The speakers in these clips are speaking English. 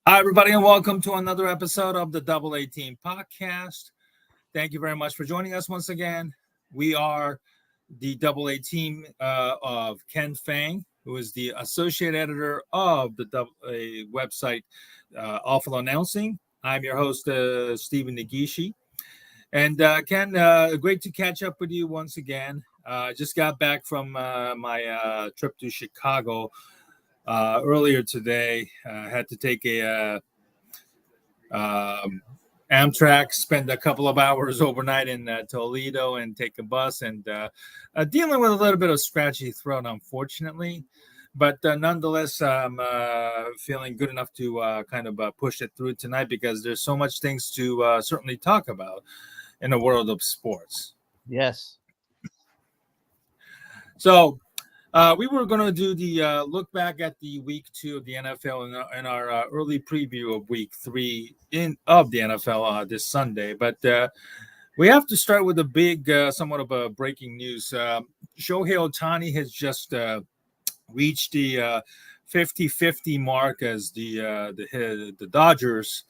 Hi, everybody, and welcome to another episode of the Double A Team podcast. Thank you very much for joining us once again. We are the Double A Team of Ken Fang, who is the associate editor of the Double A website, Awful Announcing. I'm your host, Stephen Nagishi. And Ken, great to catch up with you once again. Just got back from my trip to Chicago earlier today. Had to take a Amtrak, spend a couple of hours overnight in Toledo and take a bus, and dealing with a little bit of scratchy throat, unfortunately. But nonetheless, I'm feeling good enough to kind of push it through tonight because there's so much things to certainly talk about in the world of sports. Yes. So we were going to do the look back at the week 2 of the NFL in our early preview of week 3 of the NFL this Sunday. But we have to start with a big, somewhat of a breaking news. Shohei Ohtani has just reached the 50-50 mark as the Dodgers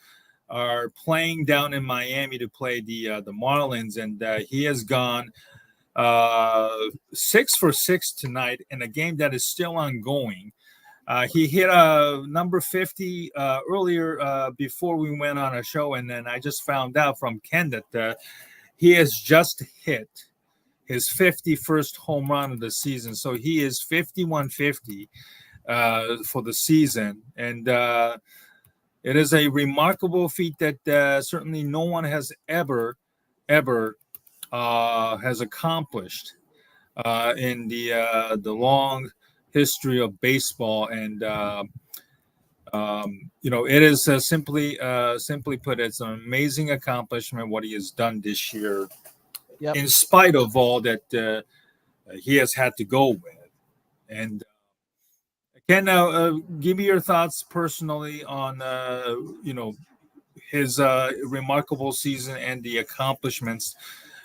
are playing down in Miami to play the Marlins, and he has gone 6 for 6 tonight in a game that is still ongoing. He hit number 50 earlier before we went on a show, and then I just found out from Ken that he has just hit his 51st home run of the season. So he is 51-50 for the season, and it is a remarkable feat that certainly no one has ever has accomplished in the long history of baseball, and it is simply put, it's an amazing accomplishment what he has done this year, in spite of all that he has had to go with. And Ken, give me your thoughts personally on his remarkable season and the accomplishments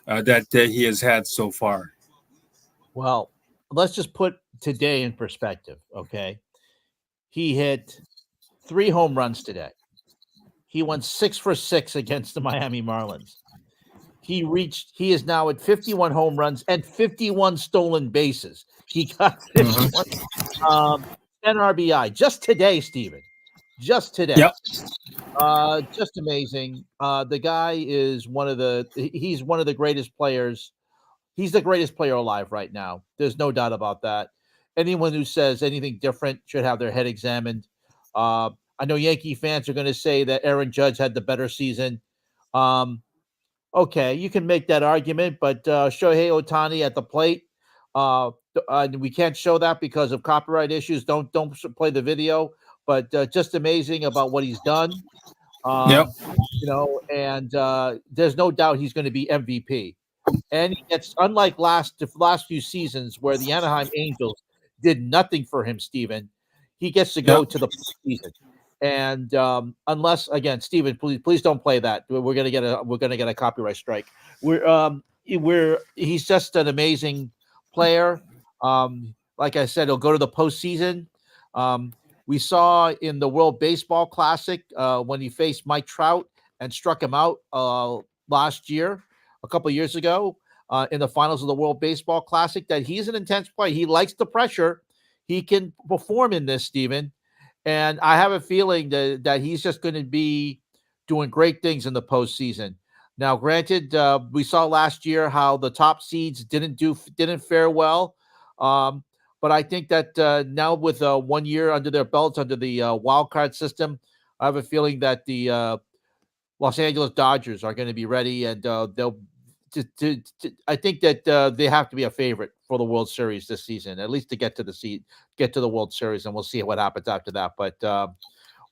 that he has had so far. Well, let's just put today in perspective, okay? He hit 3 home runs today. He went 6 for 6 against the Miami Marlins. He is now at 51 home runs and 51 stolen bases. He got 51, 10 RBI just today, Stephen. Just today. Yep. Just amazing. The guy is he's one of the greatest players. He's the greatest player alive right now. There's no doubt about that. Anyone who says anything different should have their head examined. I know Yankee fans are going to say that Aaron Judge had the better season. Okay, you can make that argument, but Shohei Ohtani at the plate, we can't show that because of copyright issues. Don't play the video, but just amazing about what he's done. And there's no doubt he's going to be MVP. And he gets, unlike the last few seasons where the Anaheim Angels did nothing for him, Stephen, he gets to go to the postseason. And unless, again, Stephen, please don't play that. We're gonna get a copyright strike. He's just an amazing player. Like I said, he'll go to the postseason. We saw in the World Baseball Classic when he faced Mike Trout and struck him out last year, a couple of years ago, in the finals of the World Baseball Classic, that he's an intense player. He likes the pressure. He can perform in this, Stephen. And I have a feeling that he's just going to be doing great things in the postseason. Now, granted, we saw last year how the top seeds didn't fare well. But I think that now with 1 year under their belts, under the wild card system, I have a feeling that the Los Angeles Dodgers are going to be ready, and I think that they have to be a favorite for the World Series this season, at least to get to the World Series, and we'll see what happens after that. But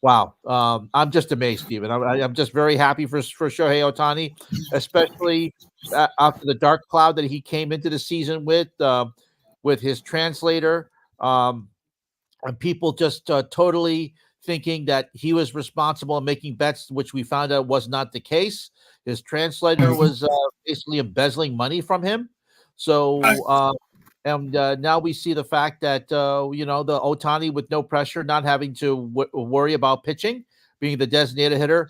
wow, I'm just amazed, Stephen. I'm just very happy for Shohei Ohtani, especially after the dark cloud that he came into the season with his translator, and people just totally thinking that he was responsible in making bets, which we found out was not the case. His translator was basically embezzling money from him. So, and now we see the fact that, the Ohtani with no pressure, not having to worry about pitching being the designated hitter,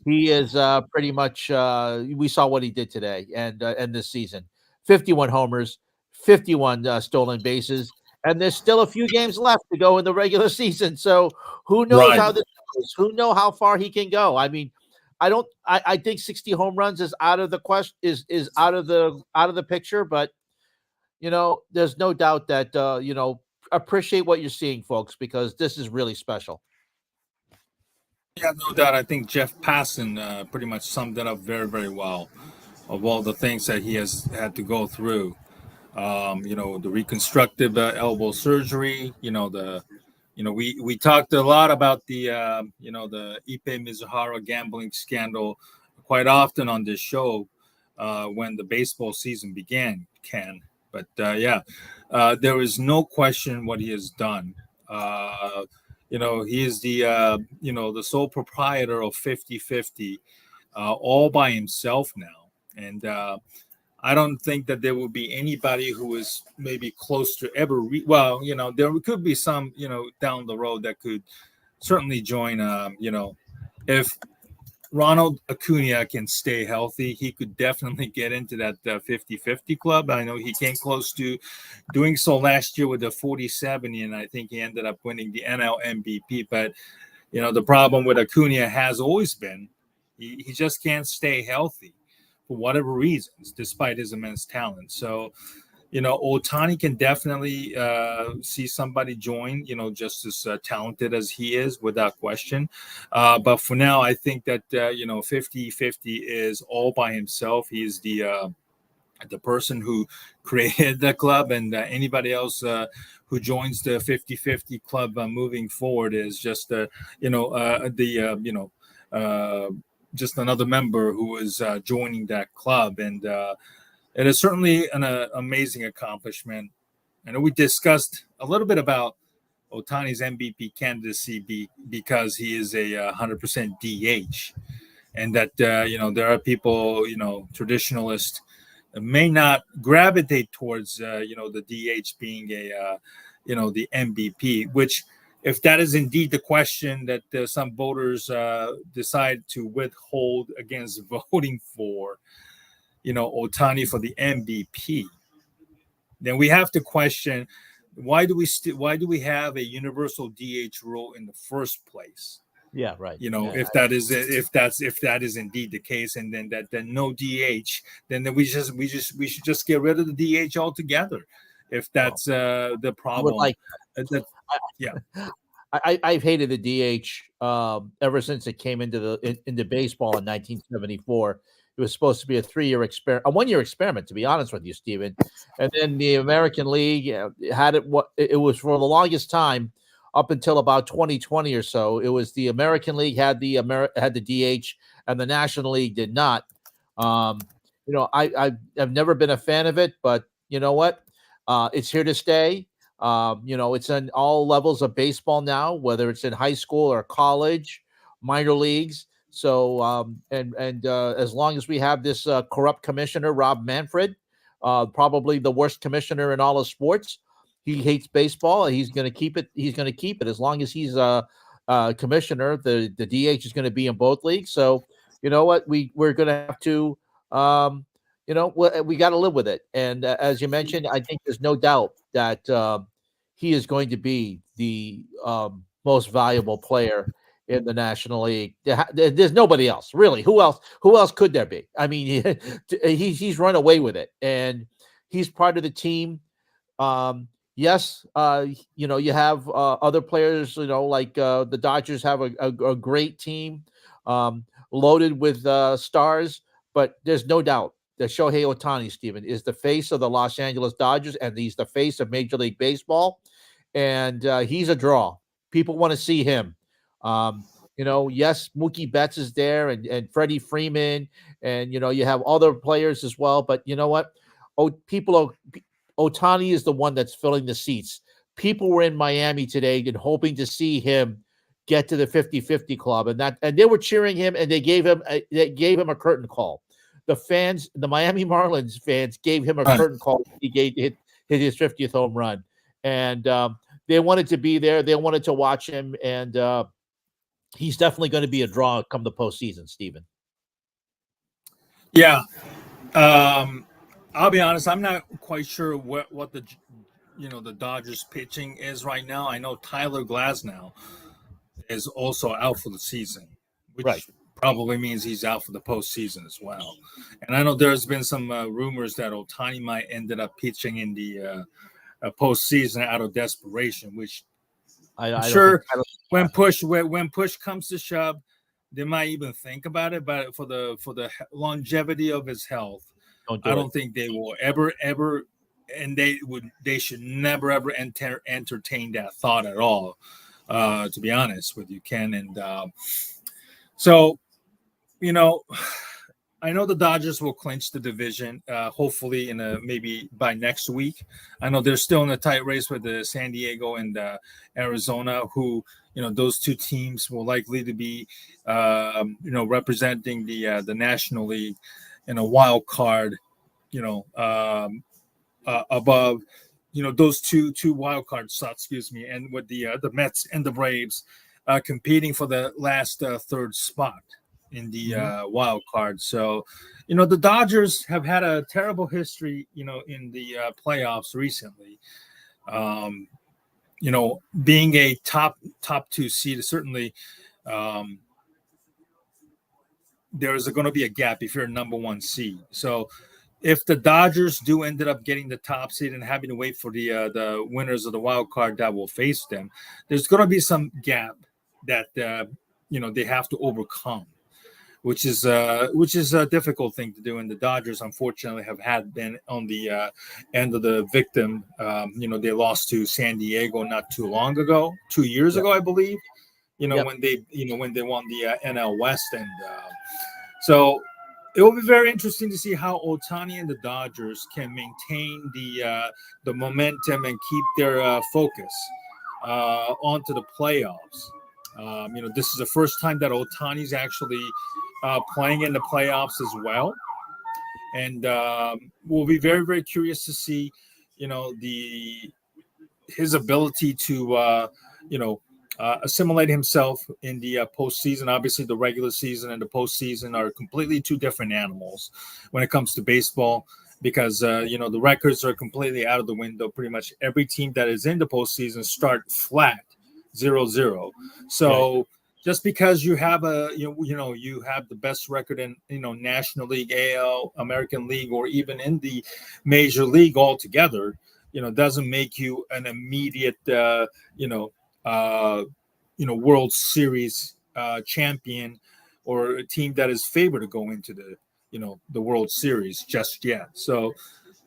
he is pretty much. We saw what he did today and this season: 51 homers, 51 stolen bases, and there's still a few games left to go in the regular season. So who knows Right. how this goes? Who know how far he can go? I mean, I think 60 home runs is out of the question. Is out of the picture, but there's no doubt that appreciate what you're seeing, folks, because this is really special. Yeah, no doubt. I think Jeff Passan pretty much summed it up very, very well of all the things that he has had to go through. The reconstructive elbow surgery. We talked a lot about the Ipe Mizuhara gambling scandal quite often on this show when the baseball season began, Ken. But there is no question what he has done. He is the sole proprietor of 50-50 all by himself now. And I don't think that there will be anybody who is maybe close to ever. There could be some, down the road that could certainly join. If Ronald Acuna can stay healthy, he could definitely get into that 50-50 club. I know he came close to doing so last year with the 40-70, and I think he ended up winning the NL MVP. But, the problem with Acuna has always been he just can't stay healthy for whatever reasons, despite his immense talent. So, Ohtani can definitely see somebody join, just as talented as he is, without question. But for now, I think that, 50-50 is all by himself. He's the person who created the club, and anybody else who joins the 50-50 club moving forward is just, just another member who is joining that club. And it is certainly an amazing accomplishment. I know we discussed a little bit about Ohtani's MVP candidacy because he is a 100% DH, and that there are people, traditionalists, that may not gravitate towards the DH being the MVP. Which, if that is indeed the question that some voters decide to withhold against voting for, Ohtani for the MVP, then we have to question why do we have a universal DH rule in the first place? Yeah, right. If that is indeed the case, and then no DH, then we should just get rid of the DH altogether. If that's the problem, yeah. I've hated the DH ever since it came into baseball in 1974. It was supposed to be a 3-year experiment, a 1-year experiment, to be honest with you, Stephen. And then the American League had it. It was for the longest time, up until about 2020 or so. It was the American League had the DH, and the National League did not. I've never been a fan of it, but you know what? It's here to stay. It's in all levels of baseball now, whether it's in high school or college, minor leagues. So, as long as we have this corrupt commissioner, Rob Manfred, probably the worst commissioner in all of sports, he hates baseball. He's going to keep it. He's going to keep it as long as he's a commissioner. The DH is going to be in both leagues. So, you know what? We're going to have to, we got to live with it. And as you mentioned, I think there's no doubt that he is going to be the most valuable player in the National League. There's nobody else, really. Who else could there be? I mean, he's run away with it, and he's part of the team. Yes, you have other players, like the Dodgers have a great team, loaded with stars, but there's no doubt that Shohei Ohtani, Stephen, is the face of the Los Angeles Dodgers, and he's the face of Major League Baseball, and he's a draw. People want to see him. Yes, Mookie Betts is there, and Freddie Freeman, and you have other players as well. But you know what? Ohtani is the one that's filling the seats. People were in Miami today and hoping to see him get to the 50-50 club, and they were cheering him, and they gave him a curtain call. The fans, the Miami Marlins fans, gave him a curtain call. He hit his 50th home run, and they wanted to be there. They wanted to watch him, and he's definitely going to be a draw come the postseason, Steven. Yeah. I'll be honest. I'm not quite sure what the the Dodgers pitching is right now. I know Tyler Glasnow is also out for the season, which Right. probably means he's out for the postseason as well. And I know there's been some rumors that Ohtani might ended up pitching in the postseason out of desperation, which I'm sure when push comes to shove, they might even think about it. But for the longevity of his health, I don't think they will ever, and they should never ever entertain that thought at all. To be honest with you, Ken, and so I know the Dodgers will clinch the division, hopefully maybe by next week. I know they're still in a tight race with the San Diego and Arizona, who those two teams will likely to be representing the National League in a wild card, above those two wild card slots, and with the Mets and the Braves competing for the last third spot in the wild card. So, the Dodgers have had a terrible history, in the playoffs recently. Being a top two seed, certainly there's going to be a gap if you're a number one seed. So if the Dodgers do ended up getting the top seed and having to wait for the winners of the wild card that will face them, there's going to be some gap that they have to overcome, which is a difficult thing to do. And the Dodgers, unfortunately, have been on the end of the victim. They lost to San Diego not too long ago, 2 years ago, I believe. When they won the NL West, and so it will be very interesting to see how Ohtani and the Dodgers can maintain the momentum and keep their focus onto the playoffs. This is the first time that Ohtani's actually playing in the playoffs as well, and we'll be very, very curious to see, his ability to, assimilate himself in the postseason. Obviously, the regular season and the postseason are completely two different animals when it comes to baseball, because the records are completely out of the window. Pretty much every team that is in the postseason start flat 0-0. So. Right. Just because you have you have the best record in National League, AL, American League, or even in the Major League altogether, doesn't make you an immediate World Series champion, or a team that is favored to go into the World Series just yet. So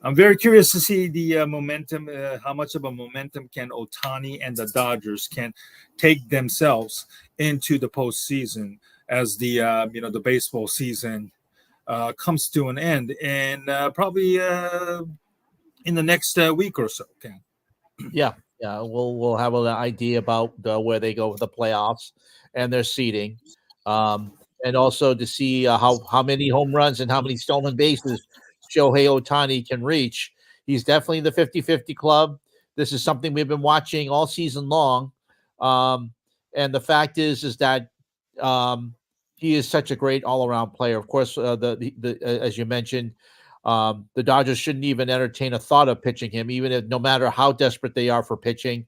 I'm very curious to see the momentum, how much of a momentum can Ohtani and the Dodgers can take themselves into the postseason as the the baseball season comes to an end, and probably in the next week or so. Ken. Yeah, we'll have an idea about where they go with the playoffs and their seeding, and also to see how many home runs and how many stolen bases Shohei Ohtani can reach. He's definitely in the 50-50 club. This is something we've been watching all season long. And the fact is that he is such a great all-around player. Of course, as you mentioned, the Dodgers shouldn't even entertain a thought of pitching him, even if no matter how desperate they are for pitching.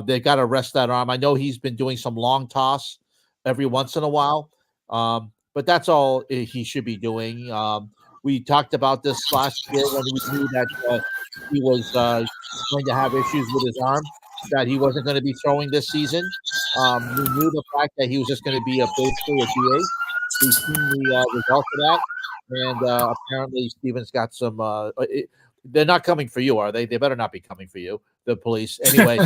They've got to rest that arm. I know he's been doing some long toss every once in a while, but that's all he should be doing. We talked about this last year when we knew that he was going to have issues with his arm, that he wasn't going to be throwing this season. We knew the fact that he was just going to be basically a DH. We've seen the results of that, and apparently Steven's got some. They're not coming for you, are they? They better not be coming for you, the police. Anyway,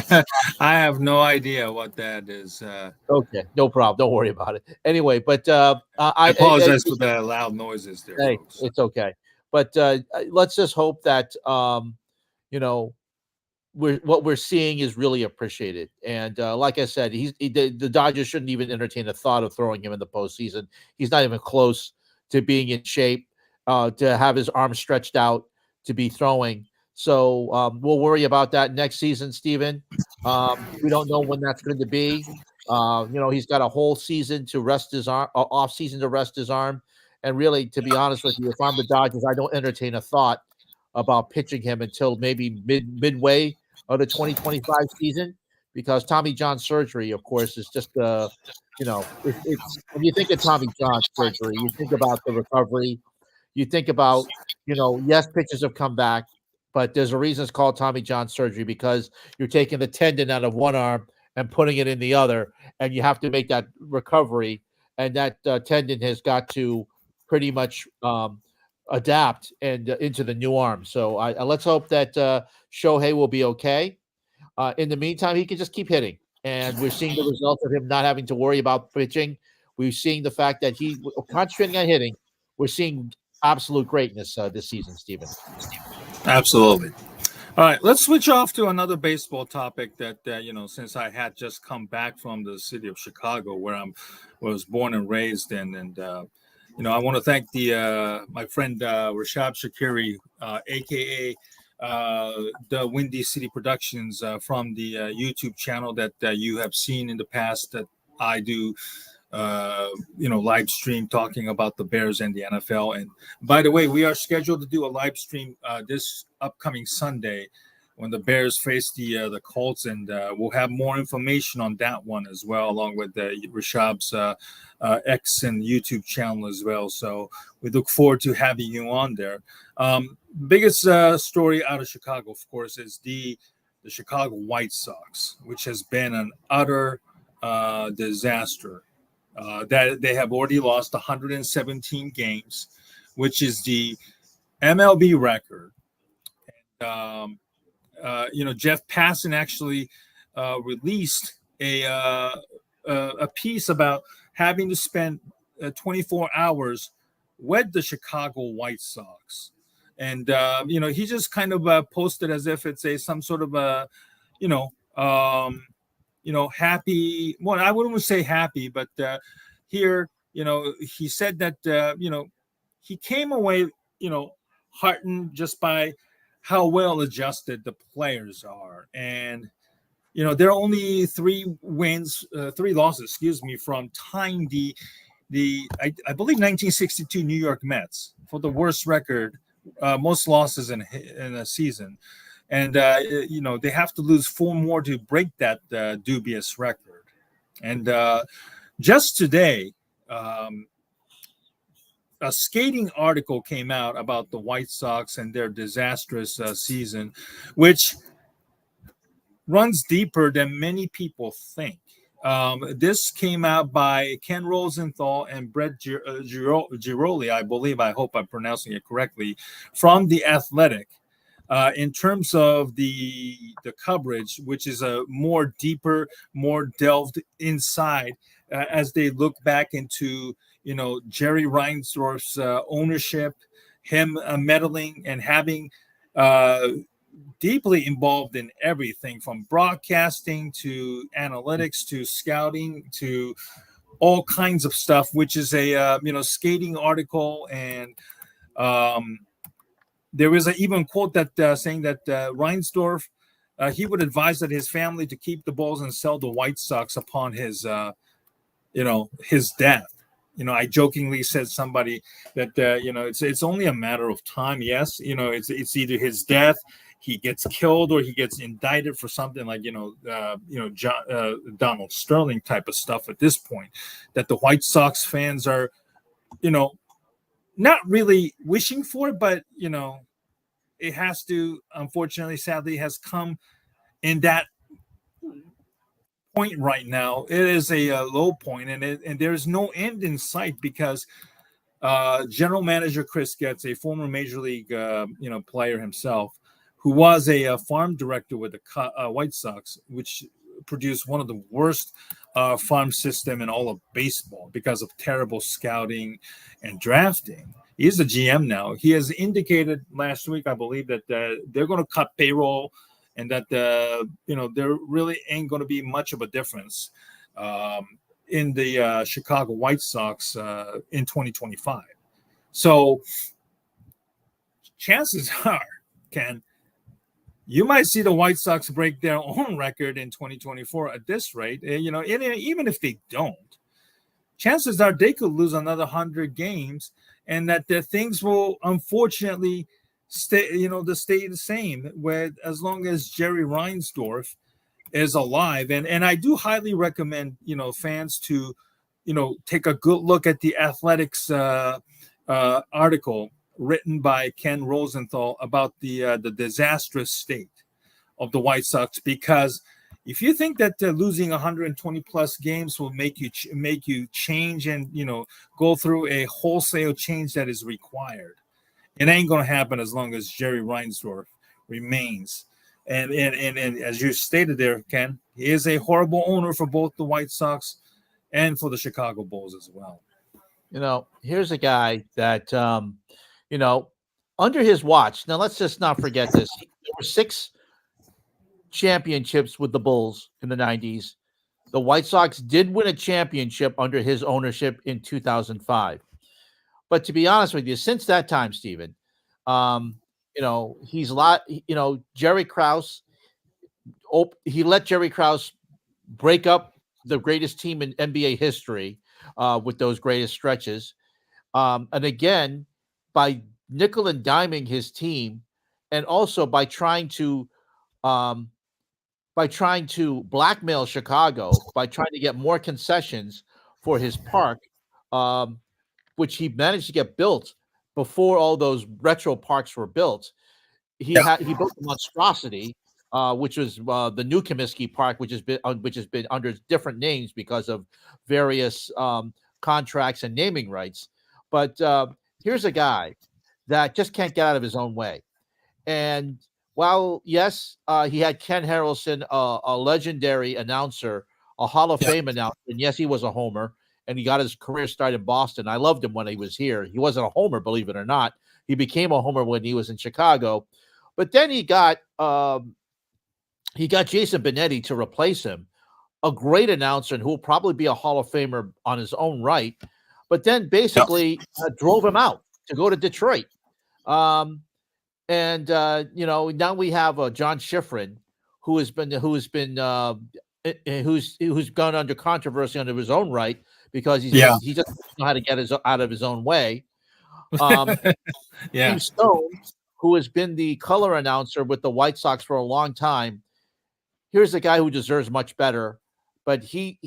I have no idea what that is. Okay, no problem. Don't worry about it. Anyway, but I apologize for the loud noises there. Hey, folks. It's okay. But let's just hope that what we're seeing is really appreciated. And like I said, the Dodgers shouldn't even entertain the thought of throwing him in the postseason. He's not even close to being in shape to have his arms stretched out to be throwing. So we'll worry about that next season, Steven. We don't know when that's going to be. He's got a whole season to rest his arm, off season to rest his arm. And really, to be honest with you, if I'm the Dodgers, I don't entertain a thought about pitching him until maybe midway of the 2025 season, because Tommy John surgery, of course, is just it's when you think of Tommy John surgery, you think about the recovery, you think about yes, pitches have come back, but there's a reason it's called Tommy John surgery, because you're taking the tendon out of one arm and putting it in the other, and you have to make that recovery, and that tendon has got to pretty much adapt and into the new arm. So let's hope that Shohei will be okay. In the meantime, he can just keep hitting, and we're seeing the results of him not having to worry about pitching. We're seeing the fact that he's concentrating on hitting. We're seeing absolute greatness this season, Stephen. Absolutely. All right, let's switch off to another baseball topic that, since I had just come back from the city of Chicago, where I was born and raised in. And I want to thank my friend Rashab Shakiri, a.k.a. The Windy City Productions, from the YouTube channel that you have seen in the past, that I do live stream talking about the Bears and the NFL. And by the way, we are scheduled to do a live stream this upcoming Sunday when the Bears face the Colts, and we'll have more information on that one as well, along with Rashab's X and YouTube channel as well. So we look forward to having you on there. Biggest story out of Chicago, of course, is the Chicago White Sox, which has been an utter disaster. That they have already lost 117 games, which is the MLB record. And, Jeff Passan actually released a piece about having to spend 24 hours with the Chicago White Sox. And, he just kind of posted as if it's some sort of a, happy. Well, I wouldn't say happy, but here, he said that, he came away, heartened just by how well adjusted the players are. And, there are only three losses, from tying I believe 1962 New York Mets for the worst record, most losses in a season. And, they have to lose 4 more to break that dubious record. And just today, a skating article came out about the White Sox and their disastrous season, which runs deeper than many people think. This came out by Ken Rosenthal and Brett Giroli, I believe. I hope I'm pronouncing it correctly, from The Athletic. In terms of the coverage, which is a more deeper, more delved inside, as they look back into, Jerry Reinsdorf's ownership, him meddling and having deeply involved in everything from broadcasting to analytics to scouting to all kinds of stuff, which is a skating article. And there was an even quote that saying that Reinsdorf, he would advise that his family to keep the Bulls and sell the White Sox upon his his death. I jokingly said somebody that it's only a matter of time. Yes, it's either his death, he gets killed, or he gets indicted for something like Donald Sterling type of stuff at this point. That the White Sox fans are not really wishing for, but it has to, unfortunately, sadly, has come in that point right now. It is a low point, and there's no end in sight, because general manager Chris Getz, a former major league player himself, who was a farm director with the White Sox, which produced one of the worst farm system in all of baseball because of terrible scouting and drafting. He's the GM now. He has indicated last week, I believe, that they're going to cut payroll, and that there really ain't going to be much of a difference in the Chicago White Sox in 2025. So chances are, Ken, you might see the White Sox break their own record in 2024 at this rate. Even if they don't, chances are they could lose another 100 games, and that the things will unfortunately stay the same. Where as long as Jerry Reinsdorf is alive, and I do highly recommend fans to take a good look at the Athletics article written by Ken Rosenthal about the disastrous state of the White Sox, because if you think that losing 120 plus games will make you change and go through a wholesale change that is required, it ain't going to happen as long as Jerry Reinsdorf remains. And as you stated there, Ken, he is a horrible owner for both the White Sox and for the Chicago Bulls as well. Here's a guy that under his watch. Now let's just not forget this. There were 6 championships with the Bulls in the 90s. The White Sox did win a championship under his ownership in 2005. But to be honest with you, since that time, Steven, Jerry Krause, he let Jerry Krause break up the greatest team in NBA history with those greatest stretches. And again, by nickel and diming his team, and also by trying to blackmail Chicago, by trying to get more concessions for his park, which he managed to get built before all those retro parks were built. He built a monstrosity, which was the New Comiskey Park, which has been under different names because of various contracts and naming rights. But here's a guy that just can't get out of his own way. And while, yes, he had Ken Harrelson, a legendary announcer, a Hall of Fame announcer, and yes, he was a homer, and he got his career started in Boston. I loved him when he was here. He wasn't a homer, believe it or not. He became a homer when he was in Chicago. But then he got Jason Benetti to replace him, a great announcer and who will probably be a Hall of Famer on his own right, but then basically drove him out to go to Detroit. Now we have John Schifrin, who's gone under controversy under his own right because he doesn't know how to get out of his own way. Steve Stone, who has been the color announcer with the White Sox for a long time. Here's a guy who deserves much better, but he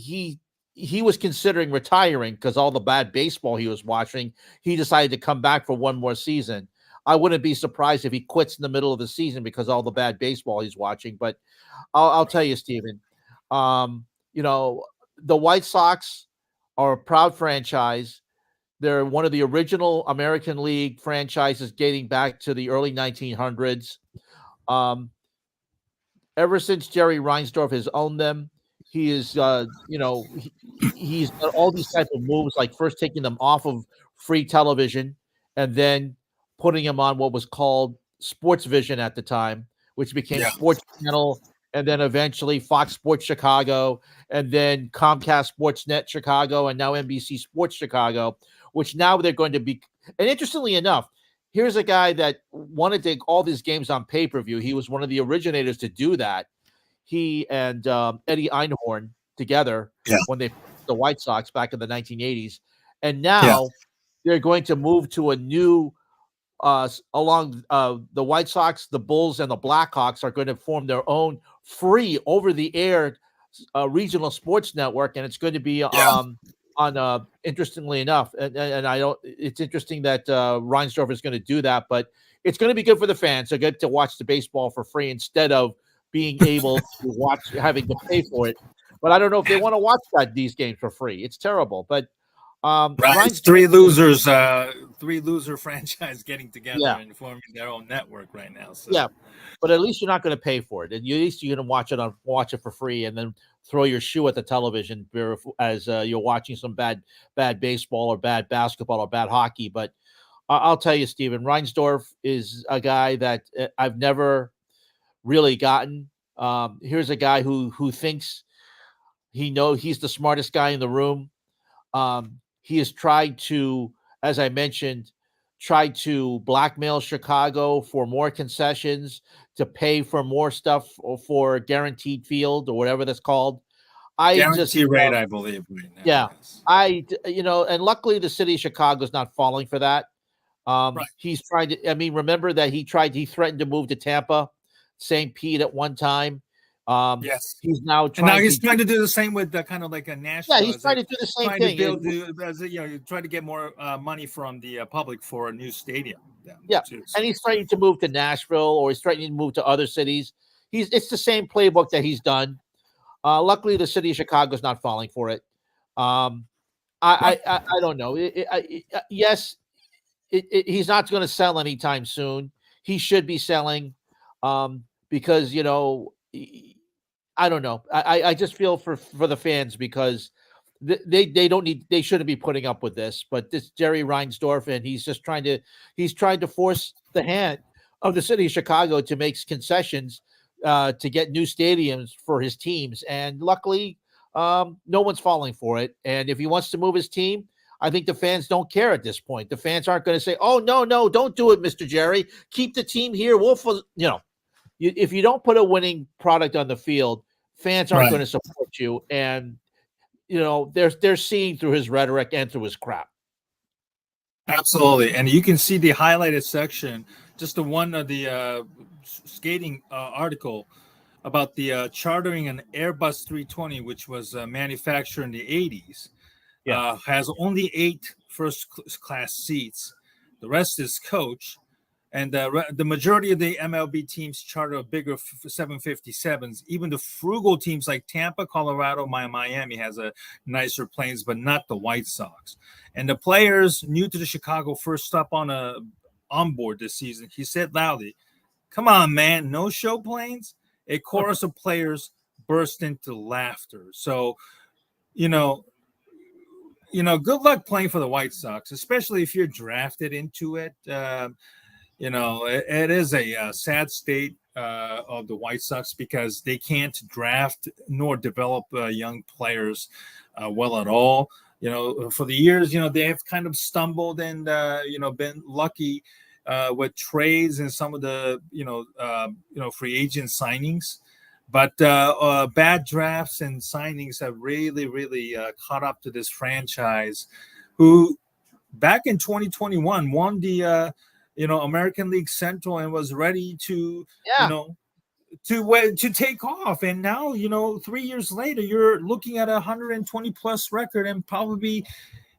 was considering retiring because all the bad baseball he was watching. He decided to come back for one more season. I wouldn't be surprised if he quits in the middle of the season because all the bad baseball he's watching. But I'll tell you, Steven, the White Sox are a proud franchise. They're one of the original American League franchises dating back to the early 1900s. Ever since Jerry Reinsdorf has owned them, he is, he's got all these type of moves, like first taking them off of free television and then putting them on what was called Sports Vision at the time, which became Sports Channel, and then eventually Fox Sports Chicago, and then Comcast Sportsnet Chicago, and now NBC Sports Chicago, which now they're going to be. And interestingly enough, here's a guy that wanted to take all these games on pay-per-view. He was one of the originators to do that. He and Eddie Einhorn together when they the White Sox back in the 1980s. And now they're going to move to a new along the White Sox, the Bulls, and the Blackhawks are going to form their own free over-the-air regional sports network, and it's going to be on interestingly enough, and I don't. It's interesting that Reinsdorf is going to do that, but it's going to be good for the fans to get to watch the baseball for free instead of being able to watch having to pay for it. But I don't know if they want to watch these games for free. It's terrible, but. It's three loser franchise getting together and forming their own network right now. So. Yeah, but at least you're not going to pay for it, and at least you're going to watch it for free, and then throw your shoe at the television as you're watching some bad baseball or bad basketball or bad hockey. But I'll tell you, Steven, Reinsdorf is a guy that I've never really gotten. Here's a guy who thinks he's the smartest guy in the room. He has tried to, as I mentioned, tried to blackmail Chicago for more concessions to pay for more stuff for guaranteed field or whatever that's called. I just, Guarantee rate, I believe, right now. yeah, Yes. and luckily the city of Chicago is not falling for that. Right. He's trying to, I mean, remember that he threatened to move to Tampa, St. Pete at one time. Yes. He's now And now trying he's trying to do the same with kind of like a yeah, Nashville. he's It's trying like to do the same trying to thing. build, as a, you try to get more money from the public for a new stadium. Yeah, Too, so. and he's threatening to move to Nashville, or he's threatening to move to other cities. It's the same playbook that he's done. Luckily, the city of Chicago is not falling for it. I don't know. Yes, he's not going to sell anytime soon. He should be selling, because I don't know. I just feel for the fans because they shouldn't be putting up with this. But this Jerry Reinsdorf, and he's trying to force the hand of the city of Chicago to make concessions to get new stadiums for his teams. And luckily, no one's falling for it. And if he wants to move his team, I think the fans don't care at this point. The fans aren't going to say, "Oh, no, don't do it, Mr. Jerry. Keep the team here. If you don't put a winning product on the field, fans aren't going to support you." And they're seeing through his rhetoric and through his crap. Absolutely, and you can see the highlighted section, just the one of the skating article about the chartering an Airbus 320, which was manufactured in the 80s. Has only 8 first-class seats. The rest is coach. And the majority of the MLB teams charter bigger 757s. Even the frugal teams like Tampa, Colorado, Miami has a nicer planes, but not the White Sox. And the players new to the Chicago first stop on board this season, he said loudly, "Come on, man, no show planes?" A chorus of players burst into laughter. So, good luck playing for the White Sox, especially if you're drafted into it. It is a sad state of the White Sox because they can't draft nor develop young players well at all. For the years, they have kind of stumbled and, been lucky with trades and some of the, free agent signings. But bad drafts and signings have really, really caught up to this franchise who back in 2021 won the American League Central and was ready to, to take off. And now, 3 years later, you're looking at a 120 plus record and probably,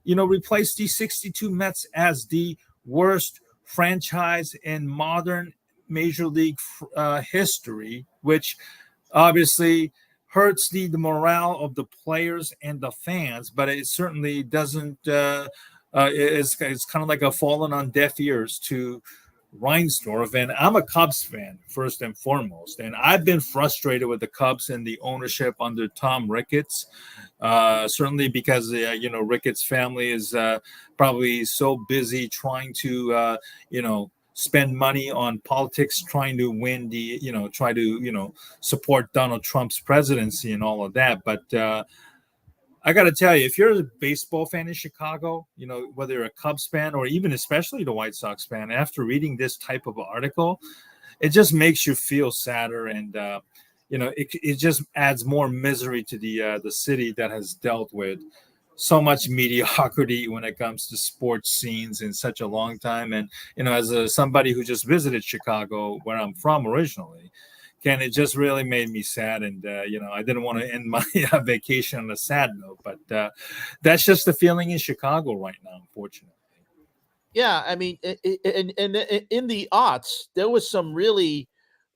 replace the 62 Mets as the worst franchise in modern Major League history, which obviously hurts the morale of the players and the fans, but it certainly doesn't. It's kind of like a fallen on deaf ears to Reinsdorf. And I'm a Cubs fan first and foremost, and I've been frustrated with the Cubs and the ownership under Tom Ricketts. Certainly because Ricketts' family is probably so busy trying to spend money on politics, trying to win try to support Donald Trump's presidency and all of that. But I got to tell you, if you're a baseball fan in Chicago, whether you're a Cubs fan or even especially the White Sox fan, after reading this type of article, it just makes you feel sadder. And, it just adds more misery to the city that has dealt with so much mediocrity when it comes to sports scenes in such a long time. And, as somebody who just visited Chicago, where I'm from originally, it just really made me sad. And, I didn't want to end my vacation on a sad note, but that's just the feeling in Chicago right now, unfortunately. Yeah, I mean, in the aughts, there was some really,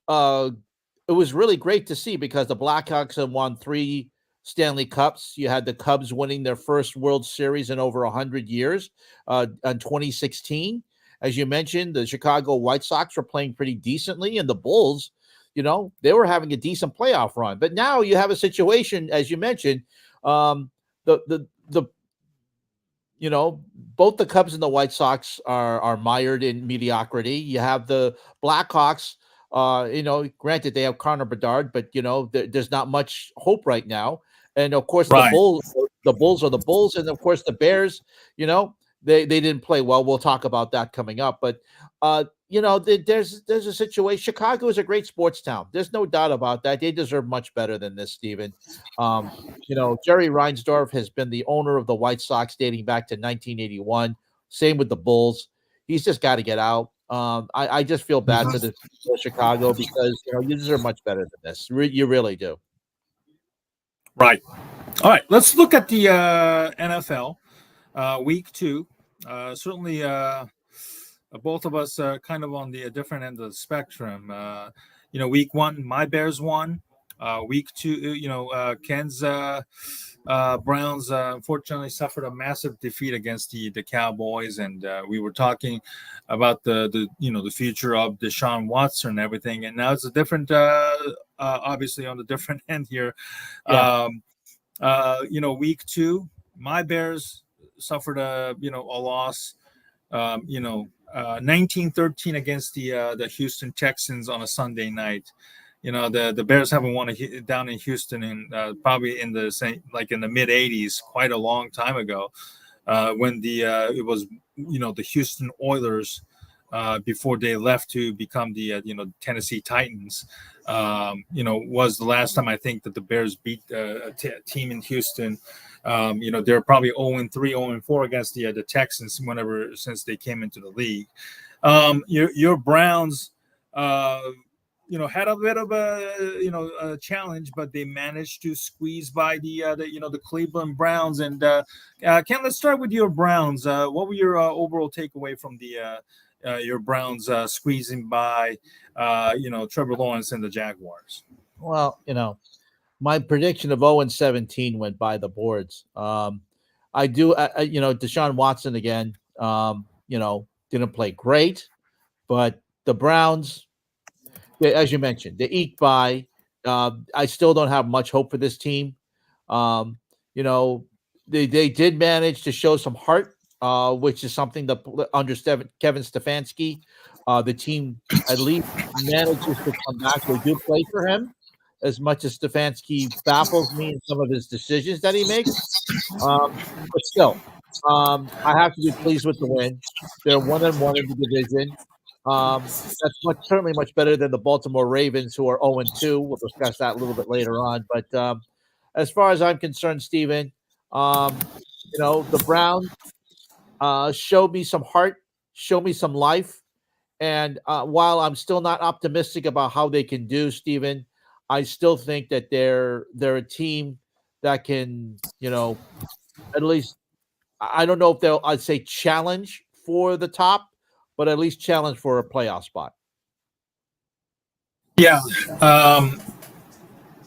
it was really great to see because the Blackhawks have won 3 Stanley Cups. You had the Cubs winning their first World Series in over 100 years in 2016. As you mentioned, the Chicago White Sox were playing pretty decently, and the Bulls, they were having a decent playoff run. But now you have a situation, as you mentioned, both the Cubs and the White Sox are mired in mediocrity. You have the Blackhawks, granted they have Connor Bedard, but there's not much hope right now. And of course, the Bulls are the Bulls, and of course the Bears, they didn't play well. We'll talk about that coming up. But there's a situation. Chicago is a great sports town. There's no doubt about that. They deserve much better than this, Steven. Jerry Reinsdorf has been the owner of the White Sox dating back to 1981. Same with the Bulls. He's just got to get out. I just feel bad for Chicago because you deserve much better than this. You really do. Right. All right. Let's look at the NFL week 2. Certainly, both of us are kind of on the different end of the spectrum. Week 1, my Bears won. Week 2, Ken's Browns unfortunately suffered a massive defeat against the Cowboys, and we were talking about the future of Deshaun Watson and everything, and now it's a different, obviously on the different end here. Yeah. Week 2, my Bears suffered a loss. 19-13 against the Houston Texans on a Sunday night. The Bears haven't won down in Houston in probably in the mid 80s, quite a long time ago, when it was the Houston Oilers before they left to become the Tennessee Titans. Was the last time I think that the Bears beat a team in Houston. They're probably 0-3, 0-4 against the Texans since they came into the league. Your Browns, had a bit of a challenge, but they managed to squeeze by the Cleveland Browns. And Ken, let's start with your Browns. What were your overall takeaway from your Browns squeezing by Trevor Lawrence and the Jaguars? Well, my prediction of 0-17 went by the boards. I do, Deshaun Watson again, didn't play great, but the Browns, as you mentioned, they eked by. I still don't have much hope for this team. They did manage to show some heart, which is something that under Kevin Stefanski, the team at least manages to come back. They do play for him, as much as Stefanski baffles me in some of his decisions that he makes. But still, I have to be pleased with the win. They're 1-1 in the division. That's certainly much better than the Baltimore Ravens, who are 0-2. We'll discuss that a little bit later on. But as far as I'm concerned, Steven, the Browns showed me some heart, showed me some life. And while I'm still not optimistic about how they can do, Steven, I still think that they're a team that can, at least, I don't know if I'd say challenge for the top, but at least challenge for a playoff spot. Yeah.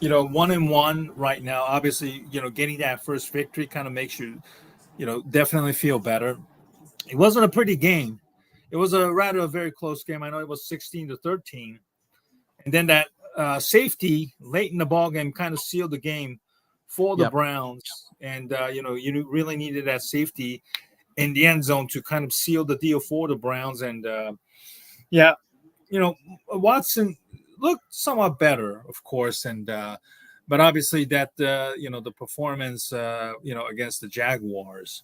1-1 right now. Obviously, getting that first victory kind of makes you, definitely feel better. It wasn't a pretty game. It was a very close game. I know it was 16-13. And then that safety late in the ball game kind of sealed the game for the Browns. And, you really needed that safety in the end zone to kind of seal the deal for the Browns. And, Watson looked somewhat better, of course. And, but obviously that, the performance, against the Jaguars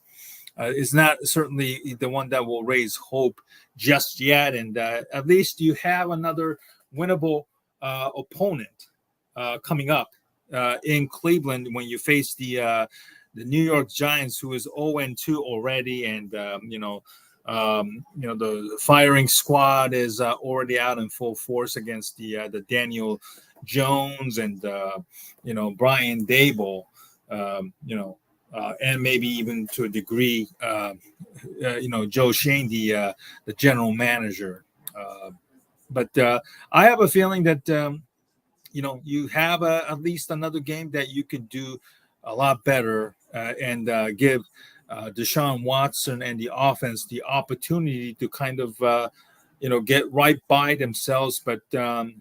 is not certainly the one that will raise hope just yet. And at least you have another winnable opponent coming up in Cleveland when you face the New York Giants, who is 0-2 already, and the firing squad is already out in full force against the Daniel Jones and Brian Dable, and maybe even to a degree, Joe Shane, the general manager. But I have a feeling that you have at least another game that you could do a lot better and give Deshaun Watson and the offense the opportunity to kind of get right by themselves. But there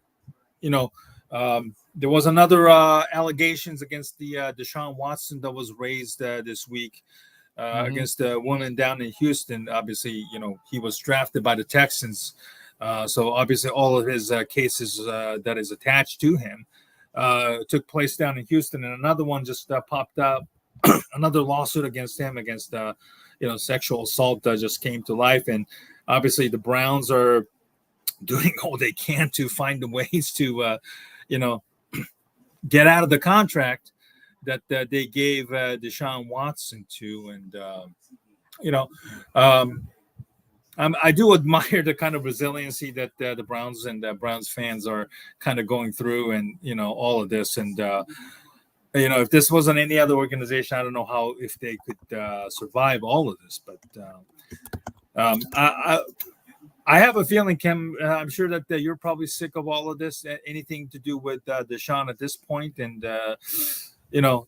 was another allegations against the Deshaun Watson that was raised this week against a woman down in Houston. Obviously, he was drafted by the Texans. So obviously all of his cases that is attached to him took place down in Houston, and another one just popped up another lawsuit against him against sexual assault just came to life, and obviously the Browns are doing all they can to find the ways to get out of the contract that they gave Deshaun Watson to, and I do admire the kind of resiliency that the Browns and Browns fans are kind of going through, and all of this, and if this wasn't any other organization, I don't know how if they could survive all of this. But I have a feeling, Kim. I'm sure that you're probably sick of all of this, anything to do with Deshaun at this point, and the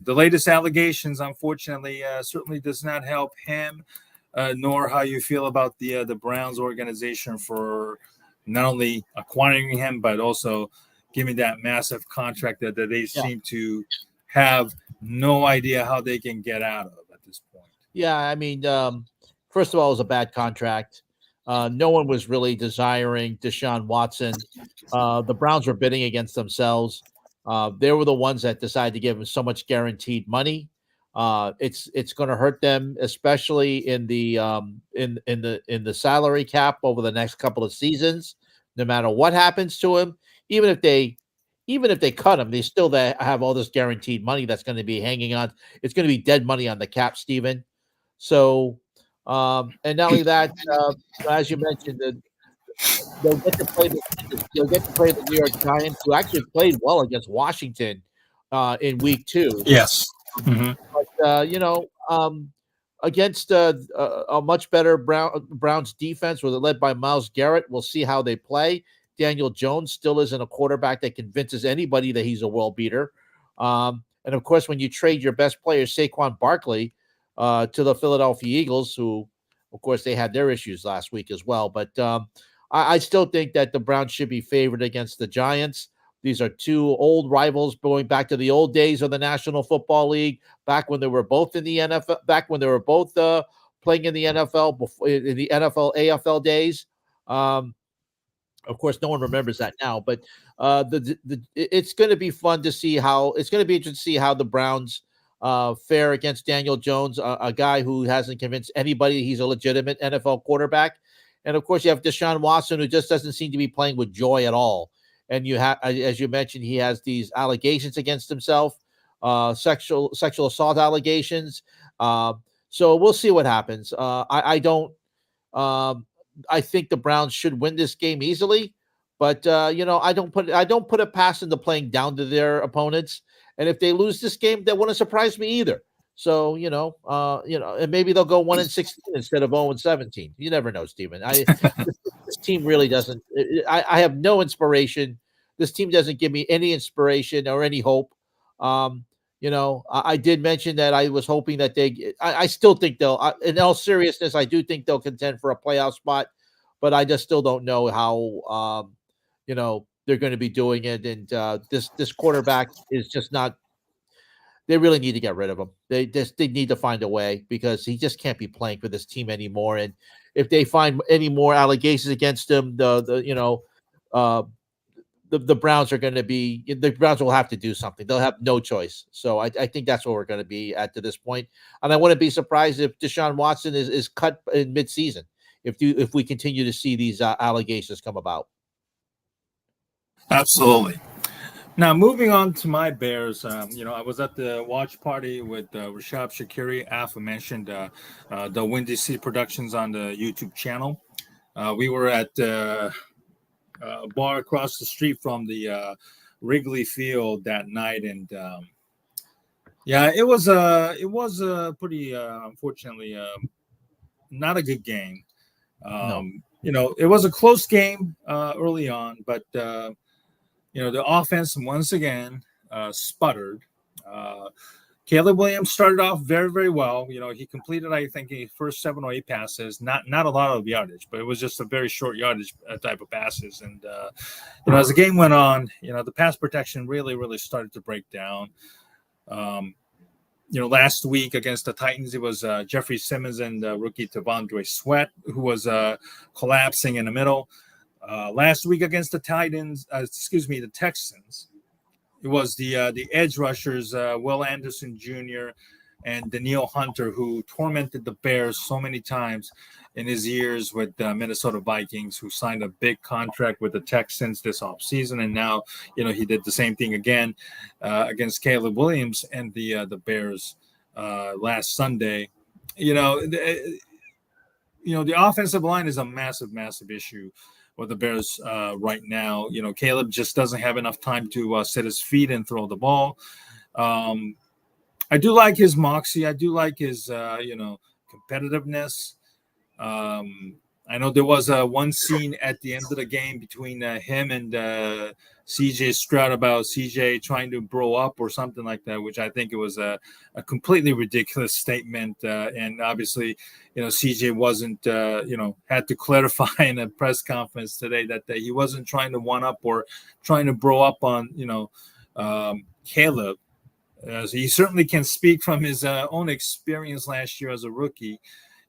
latest allegations, unfortunately, certainly does not help him. Nor how you feel about the Browns organization for not only acquiring him, but also giving that massive contract that they seem to have no idea how they can get out of at this point. Yeah, I mean, first of all, it was a bad contract. No one was really desiring Deshaun Watson. The Browns were bidding against themselves. They were the ones that decided to give him so much guaranteed money. It's going to hurt them, especially in the in the salary cap over the next couple of seasons. No matter what happens to him, even if they cut him, they still have all this guaranteed money that's going to be hanging on. It's going to be dead money on the cap, Steven. So, and not only that, as you mentioned, they'll get to play the New York Giants, who actually played well against Washington in week 2. Yes. Mm-hmm. But against a much better Browns defense, led by Myles Garrett, we'll see how they play. Daniel Jones still isn't a quarterback that convinces anybody that he's a world beater. And of course, when you trade your best player, Saquon Barkley, to the Philadelphia Eagles, who, of course, they had their issues last week as well. But I still think that the Browns should be favored against the Giants. These are two old rivals going back to the old days of the National Football League, back when they were both in the NFL, back when they were both playing in the NFL, before in the NFL AFL days. Of course, no one remembers that now, but it's going to be fun to see how it's going to be interesting to see how the Browns fare against Daniel Jones, a guy who hasn't convinced anybody he's a legitimate NFL quarterback. And of course, you have Deshaun Watson, who just doesn't seem to be playing with joy at all. And you have, as you mentioned, he has these allegations against himself, sexual assault allegations. So we'll see what happens. I think the Browns should win this game easily, but I don't put a pass into playing down to their opponents. And if they lose this game, that wouldn't surprise me either. So and maybe they'll go 1-16 instead of 0-17. You never know, Steven. This team really doesn't. I have no inspiration. This team doesn't give me any inspiration or any hope. I did mention that I was hoping that I still think they'll. In all seriousness, I do think they'll contend for a playoff spot, but I just still don't know how. They're going to be doing it, and this quarterback is just not. They really need to get rid of him. They need to find a way, because he just can't be playing for this team anymore. And if they find any more allegations against him, the Browns are going to be. The Browns will have to do something. They'll have no choice. So I think that's where we're going to be at to this point. And I wouldn't be surprised if Deshaun Watson is cut in midseason if we continue to see these allegations come about. Absolutely. Now, moving on to my Bears, I was at the watch party with Rashab Shakiri, aforementioned the Windy City Productions on the YouTube channel. We were at a bar across the street from the Wrigley Field that night, and it was a pretty, unfortunately, not a good game. No. It was a close game early on, but the offense once again sputtered. Caleb Williams started off very, very well. He completed, I think, his first 7 or 8 passes. Not a lot of yardage, but it was just a very short yardage type of passes. And as the game went on, the pass protection really, really started to break down. Last week against the Titans, it was Jeffrey Simmons and rookie Tavondre Sweat who was collapsing in the middle. Last week against the the Texans, it was the edge rushers, Will Anderson Jr. and Daniil Hunter, who tormented the Bears so many times in his years with the Minnesota Vikings, who signed a big contract with the Texans this offseason. And now, he did the same thing again against Caleb Williams and the Bears last Sunday. The offensive line is a massive, massive issue with the Bears right now. Caleb just doesn't have enough time to set his feet and throw the ball. I do like his moxie. I do like his, competitiveness. I know there was one scene at the end of the game between him and CJ Stroud about CJ trying to bro up or something like that, which I think it was a completely ridiculous statement. And obviously, CJ wasn't, had to clarify in a press conference today that he wasn't trying to one up or trying to bro up on, Caleb. So he certainly can speak from his own experience last year as a rookie.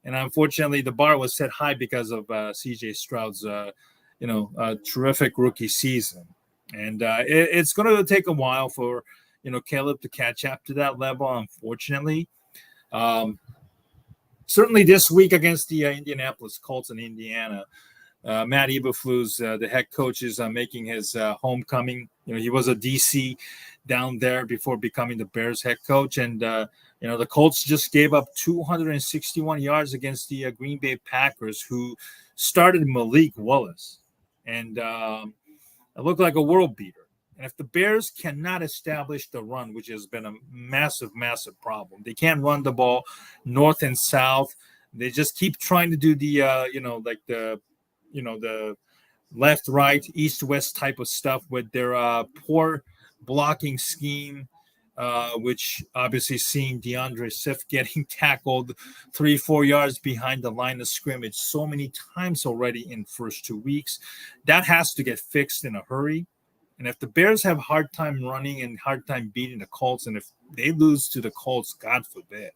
And unfortunately, the bar was set high because of C.J. Stroud's, terrific rookie season. And it's going to take a while for, Caleb to catch up to that level, unfortunately. Certainly this week against the Indianapolis Colts in Indiana, Matt Eberflus, the head coach, is making his homecoming. He was a DC down there before becoming the Bears head coach. And, the Colts just gave up 261 yards against the Green Bay Packers, who started Malik Willis. And it looked like a world beater. And if the Bears cannot establish the run, which has been a massive, massive problem, they can't run the ball north and south. They just keep trying to do the, the left, right, east, west type of stuff with their poor blocking scheme, which obviously seeing DeAndre Swift getting tackled 3-4 yards behind the line of scrimmage so many times already in first 2 weeks. That has to get fixed in a hurry. And if the Bears have a hard time running and hard time beating the Colts, and if they lose to the Colts, God forbid,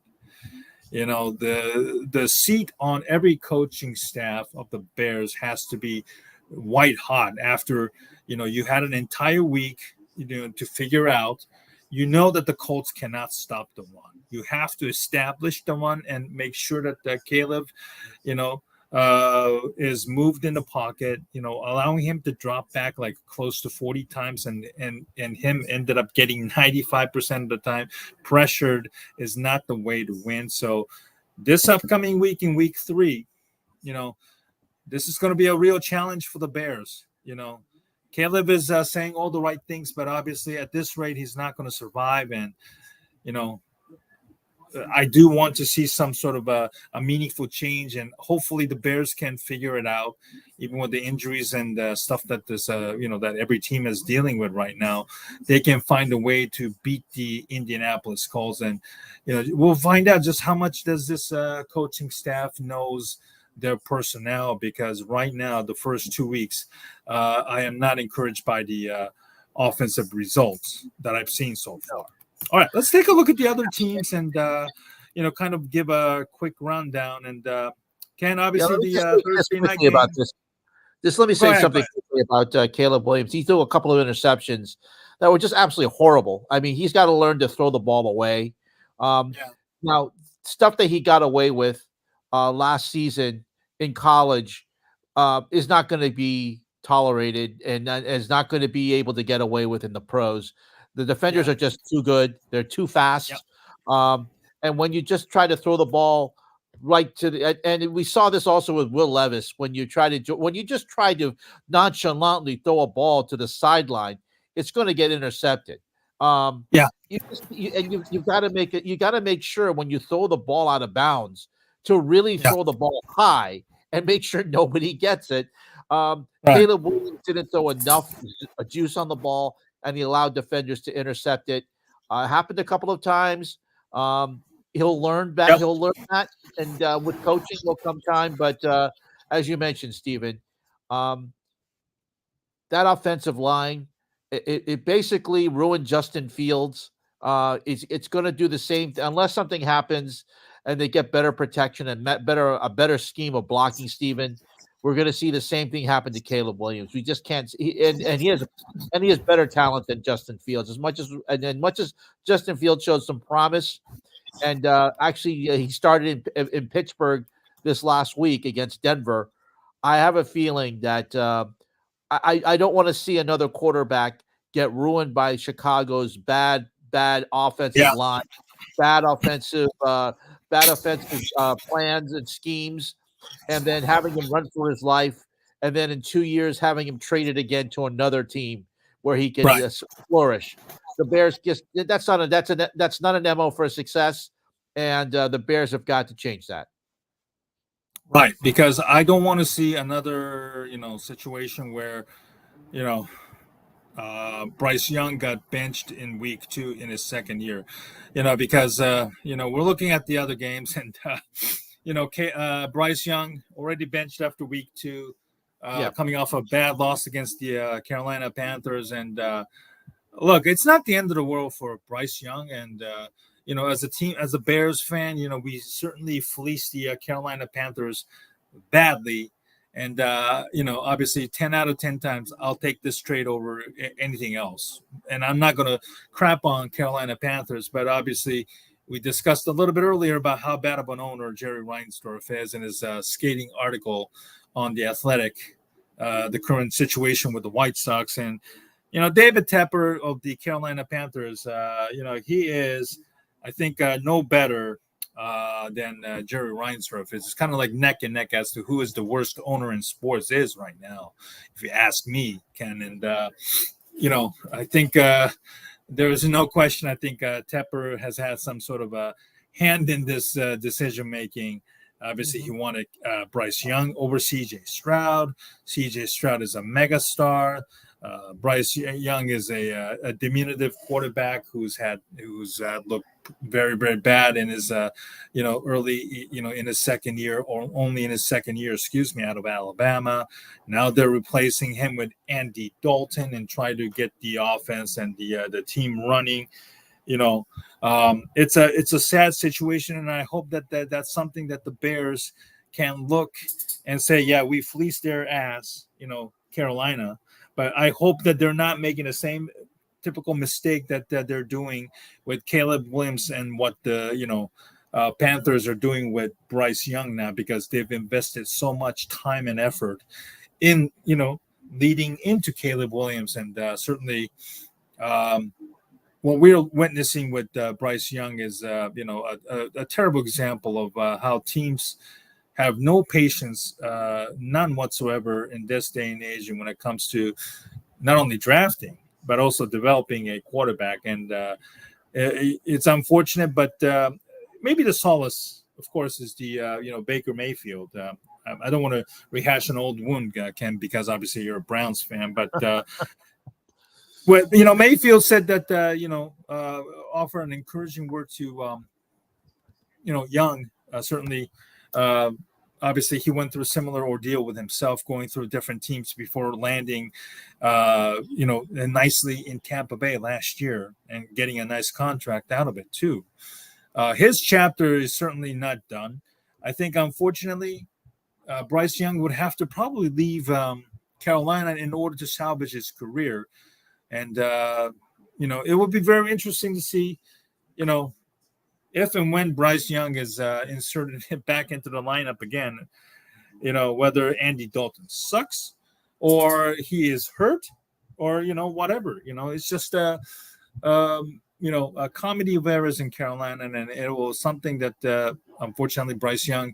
the seat on every coaching staff of the Bears has to be white hot after, you had an entire week, to figure out, that the Colts cannot stop the run. You have to establish the run and make sure that Caleb, is moved in the pocket, allowing him to drop back like close to 40 times and him ended up getting 95% of the time pressured is not the way to win. So this upcoming week in week 3, this is going to be a real challenge for the Bears. Caleb is saying all the right things, but obviously at this rate, he's not going to survive. And, I do want to see some sort of a meaningful change, and hopefully the Bears can figure it out, even with the injuries and stuff that this, that every team is dealing with right now. They can find a way to beat the Indianapolis Colts, and we'll find out just how much does this coaching staff knows their personnel, because right now the first 2 weeks, I am not encouraged by the offensive results that I've seen so far. All right, let's take a look at the other teams and, kind of give a quick rundown. And Ken, obviously the Thursday night game. About this. Just let me say something quickly about Caleb Williams. He threw a couple of interceptions that were just absolutely horrible. I mean, he's got to learn to throw the ball away. Now, stuff that he got away with last season in college is not going to be tolerated and is not going to be able to get away with in the pros. The defenders are just too good. They're too fast. And when you just try to throw the ball right to the, and we saw this also with Will Levis, when you just try to nonchalantly throw a ball to the sideline, it's going to get intercepted. You've got to make it. You got to make sure when you throw the ball out of bounds to really throw the ball high and make sure nobody gets it. Caleb Williams didn't throw enough juice on the ball, and he allowed defenders to intercept it. Happened a couple of times. He'll learn that. He'll learn that, and with coaching will come time. But as you mentioned, Stephen, that offensive line, it basically ruined Justin Fields. It's going to do the same unless something happens and they get better protection and a better scheme of blocking. Stephen, we're going to see the same thing happen to Caleb Williams. We just can't. And he has better talent than Justin Fields. As much as Justin Fields showed some promise And actually, he started in Pittsburgh this last week against Denver. I have a feeling that I don't want to see another quarterback get ruined by Chicago's bad offensive Yeah, line, bad offensive plans and schemes, and then having him run for his life, and then in 2 years having him traded again to another team where he can right. flourish. The Bears just that's not an MO for success, and the Bears have got to change that. Right, because I don't want to see another, situation where, you know, Bryce Young got benched in week 2 in his second year, because we're looking at the other games, and Bryce Young already benched after week 2, Yeah. coming off a bad loss against the Carolina Panthers, and look, it's not the end of the world for Bryce Young, and as a team, as a Bears fan, we certainly fleeced the Carolina Panthers badly. And, obviously 10 out of 10 times, I'll take this trade over anything else. And I'm not going to crap on Carolina Panthers, but obviously we discussed a little bit earlier about how bad of an owner Jerry Reinsdorf is in his skating article on The Athletic, the current situation with the White Sox. And, David Tepper of the Carolina Panthers, he is, I think, no better than Jerry Reinsdorf is. It's kind of like neck and neck as to who is the worst owner in sports is right now, if you ask me, Ken. And, I think there is no question. I think Tepper has had some sort of a hand in this decision-making. Obviously, he wanted Bryce Young over C.J. Stroud. C.J. Stroud is a megastar. Bryce Young is a diminutive quarterback who's looked very, very bad in his early in his second year, or only in his second year, out of Alabama. Now they're replacing him with Andy Dalton and try to get the offense and the team running. It's a sad situation, and I hope that's something that the Bears can look and say, yeah, we fleeced their ass, Carolina. But I hope that they're not making the same typical mistake that they're doing with Caleb Williams and what the Panthers are doing with Bryce Young now, because they've invested so much time and effort in leading into Caleb Williams, and certainly what we're witnessing with Bryce Young is a terrible example of how teams have no patience, none whatsoever in this day and age, and when it comes to not only drafting but also developing a quarterback. And it's unfortunate, but maybe the solace, of course, is the Baker Mayfield. I don't want to rehash an old wound, Ken, because obviously you're a Browns fan, but Mayfield said that offer an encouraging word to Young. Certainly, obviously he went through a similar ordeal with himself, going through different teams before landing nicely in Tampa Bay last year and getting a nice contract out of it too. His chapter is certainly not done. I think, unfortunately, Bryce Young would have to probably leave Carolina in order to salvage his career. And, it would be very interesting to see, if and when Bryce Young is inserted back into the lineup again, whether Andy Dalton sucks or he is hurt or, whatever, it's just a comedy of errors in Carolina. And it was something that, unfortunately, Bryce Young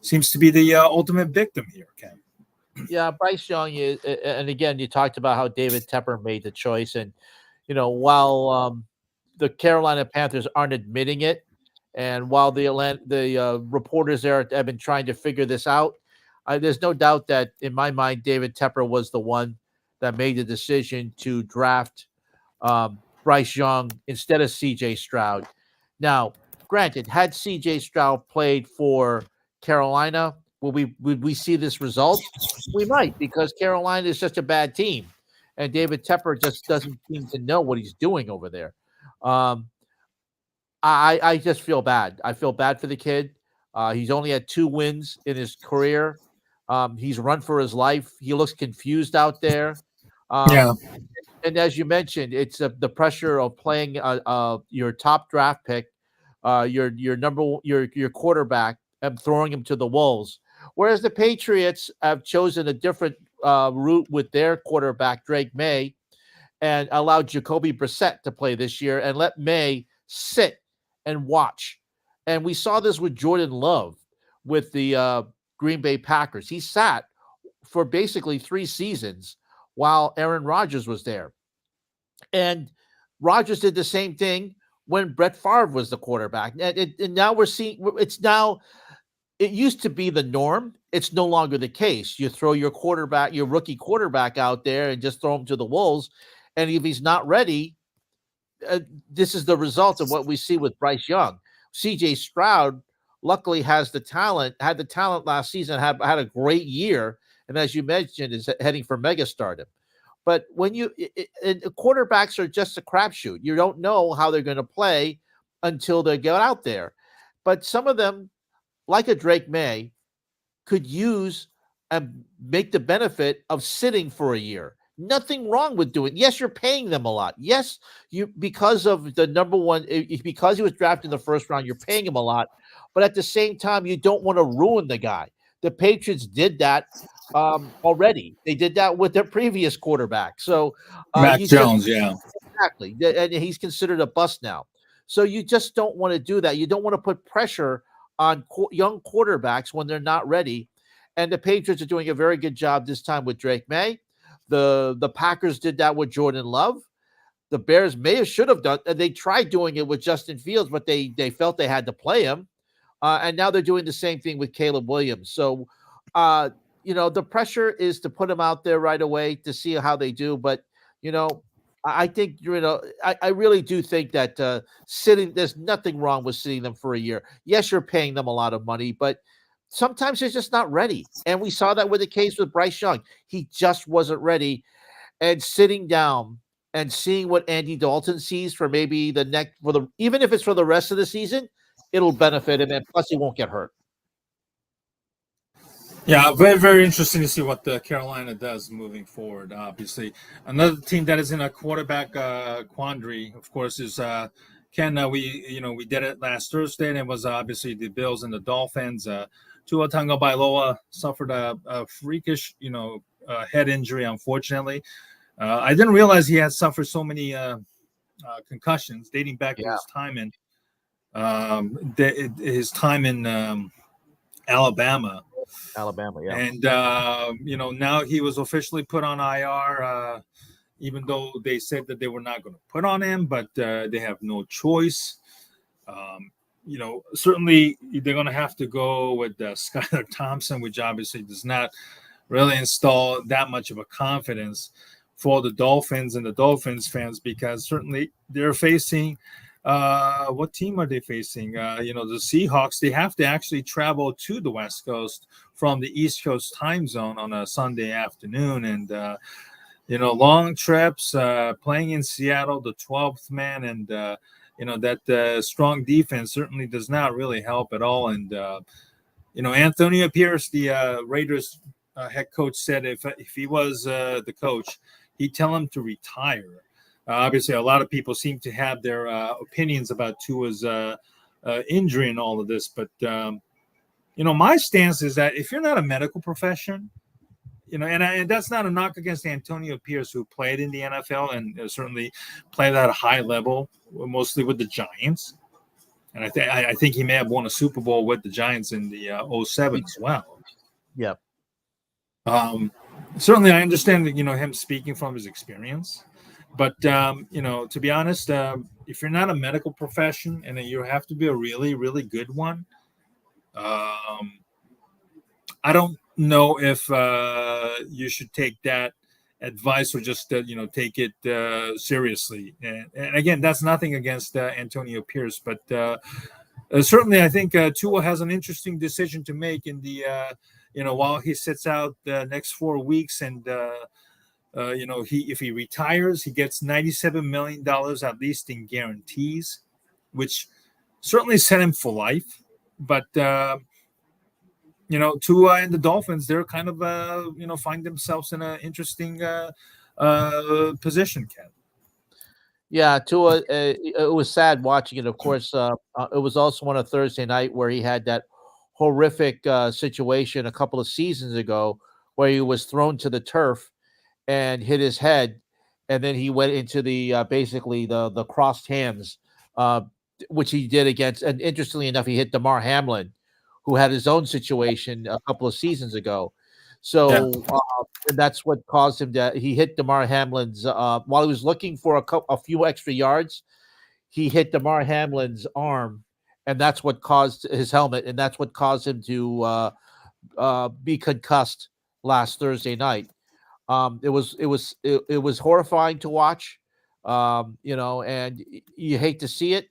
seems to be the ultimate victim here, Ken. Yeah, Bryce Young is, and again, you talked about how David Tepper made the choice, and while the Carolina Panthers aren't admitting it, and while the reporters there have been trying to figure this out, there's no doubt that in my mind, David Tepper was the one that made the decision to draft Bryce Young instead of C.J. Stroud. Now, granted, had C.J. Stroud played for Carolina, would we see this result? We might, because Carolina is such a bad team, and David Tepper just doesn't seem to know what he's doing over there. I just feel bad. I feel bad for the kid. He's only had 2 wins in his career. He's run for his life. He looks confused out there. Yeah. And as you mentioned, it's the pressure of playing your top draft pick your quarterback and throwing him to the wolves. Whereas the Patriots have chosen a different route with their quarterback Drake May and allowed Jacoby Brissett to play this year and let May sit and watch. And we saw this with Jordan Love with the Green Bay Packers. He sat for basically 3 seasons while Aaron Rodgers was there. And Rodgers did the same thing when Brett Favre was the quarterback. And now we're seeing it used to be the norm. It's no longer the case. You throw your rookie quarterback out there and just throw him to the wolves. And if he's not ready, this is the result of what we see with Bryce Young. CJ Stroud luckily had the talent last season, had a great year. And as you mentioned, is heading for megastardom. But when quarterbacks are just a crapshoot. You don't know how they're going to play until they get out there. But some of them, like a Drake May, could use and make the benefit of sitting for a year. Nothing wrong with doing. Yes, you're paying them a lot. Yes, because of the number one, because he was drafted in the first round, you're paying him a lot. But at the same time, you don't want to ruin the guy. The Patriots did that already. They did that with their previous quarterback. So Mac Jones, yeah, exactly, and he's considered a bust now. So you just don't want to do that. You don't want to put pressure on young quarterbacks when they're not ready. And the Patriots are doing a very good job this time with Drake May. The Packers did that with Jordan Love. The Bears should have done. They tried doing it with Justin Fields, but they felt they had to play him. And now they're doing the same thing with Caleb Williams. So, the pressure is to put them out there right away to see how they do. But, I think, I really do think that there's nothing wrong with sitting them for a year. Yes, you're paying them a lot of money, but sometimes they're just not ready. And we saw that with the case with Bryce Young. He just wasn't ready. And sitting down and seeing what Andy Dalton sees for maybe even if it's for the rest of the season, it'll benefit him. And plus, he won't get hurt. Yeah, very, very interesting to see what Carolina does moving forward. Obviously, another team that is in a quarterback quandary, of course, is Ken. We did it last Thursday, and it was obviously the Bills and the Dolphins. Tua Tagovailoa suffered a freakish, head injury. Unfortunately, I didn't realize he had suffered so many concussions dating back to his time in Alabama. Yeah. And, now he was officially put on IR, even though they said that they were not going to put on him, but they have no choice. Certainly they're going to have to go with Skylar Thompson, which obviously does not really install that much of a confidence for the Dolphins and the Dolphins fans, because certainly they're facing what team are they facing? The Seahawks. They have to actually travel to the West Coast from the East Coast time zone on a Sunday afternoon. And, long trips, playing in Seattle, the 12th man. And, that strong defense certainly does not really help at all. And, Antonio Pierce, the Raiders head coach, said if he was the coach, he'd tell him to retire. Obviously, a lot of people seem to have their opinions about Tua's injury and all of this. But, my stance is that if you're not a medical profession, and that's not a knock against Antonio Pierce, who played in the NFL and certainly played at a high level, mostly with the Giants. And I think he may have won a Super Bowl with the Giants in the 2007 as well. Yeah. Certainly, I understand that, him speaking from his experience. But, to be honest, if you're not a medical profession, and you have to be a really, really good one, I don't know if you should take that advice or just, take it seriously. And again, that's nothing against Antonio Pierce. But certainly I think Tua has an interesting decision to make in the, while he sits out the next 4 weeks. And, if he retires, he gets $97 million at least in guarantees, which certainly set him for life. But Tua and the Dolphins, they're kind of find themselves in an interesting position, Ken. Yeah, Tua. It was sad watching it. Of course, it was also on a Thursday night where he had that horrific situation a couple of seasons ago where he was thrown to the turf and hit his head, and then he went into the basically the crossed hands, uh, which he did against. And interestingly enough, he hit Damar Hamlin, who had his own situation a couple of seasons ago. Yeah. So and that's what caused him to. He hit Damar Hamlin's while he was looking for a few extra yards. He hit Damar Hamlin's arm, and that's what caused his helmet, and that's what caused him to be concussed last Thursday night. It was horrifying to watch, and you hate to see it,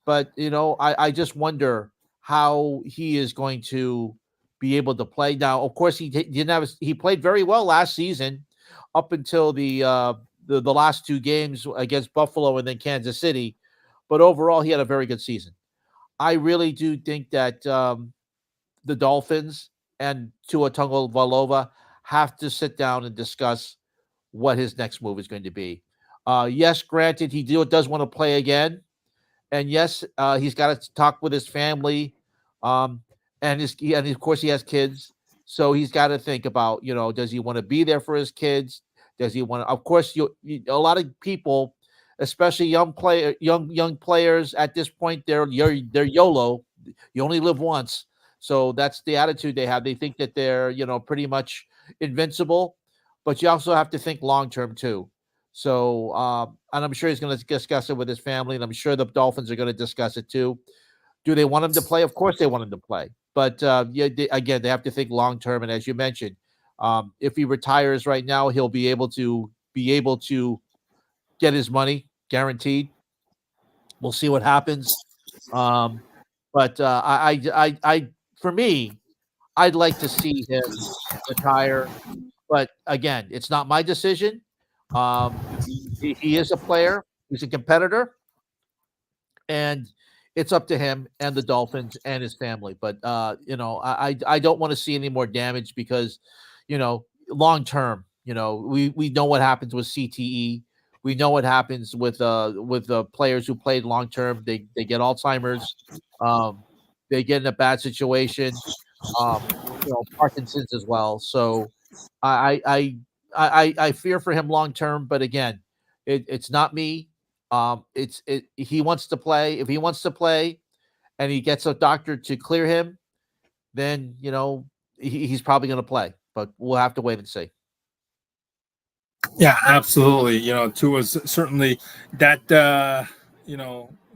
but I just wonder how he is going to be able to play. Now, of course, didn't have he played very well last season, up until the last two games against Buffalo and then Kansas City, but overall, he had a very good season. I really do think that the Dolphins and Tua Tagovailoa have to sit down and discuss what his next move is going to be. Yes, granted, he does want to play again, and yes, he's got to talk with his family, um, and of course he has kids, so he's got to think about, does he want to be there for his kids? Does he want to? Of course, a lot of people, especially young players at this point, they're YOLO. You only live once, so that's the attitude they have. They think that they're pretty much invincible, but you also have to think long term too. So, and I'm sure he's going to discuss it with his family, and I'm sure the Dolphins are going to discuss it too. Do they want him to play? Of course, they want him to play, but again, they have to think long term. And as you mentioned, if he retires right now, he'll be able to get his money guaranteed. We'll see what happens. But for me, I'd like to see him retire. But again, it's not my decision. He is a player. He's a competitor, and it's up to him and the Dolphins and his family. But I don't want to see any more damage because, long term, we know what happens with CTE. We know what happens with players who played long term. They get Alzheimer's. They get in a bad situation. Parkinson's as well. So I fear for him long term. But again, it's not me. He wants to play. If he wants to play, and he gets a doctor to clear him, then he's probably going to play. But we'll have to wait and see. Yeah, absolutely. Tua's certainly that. The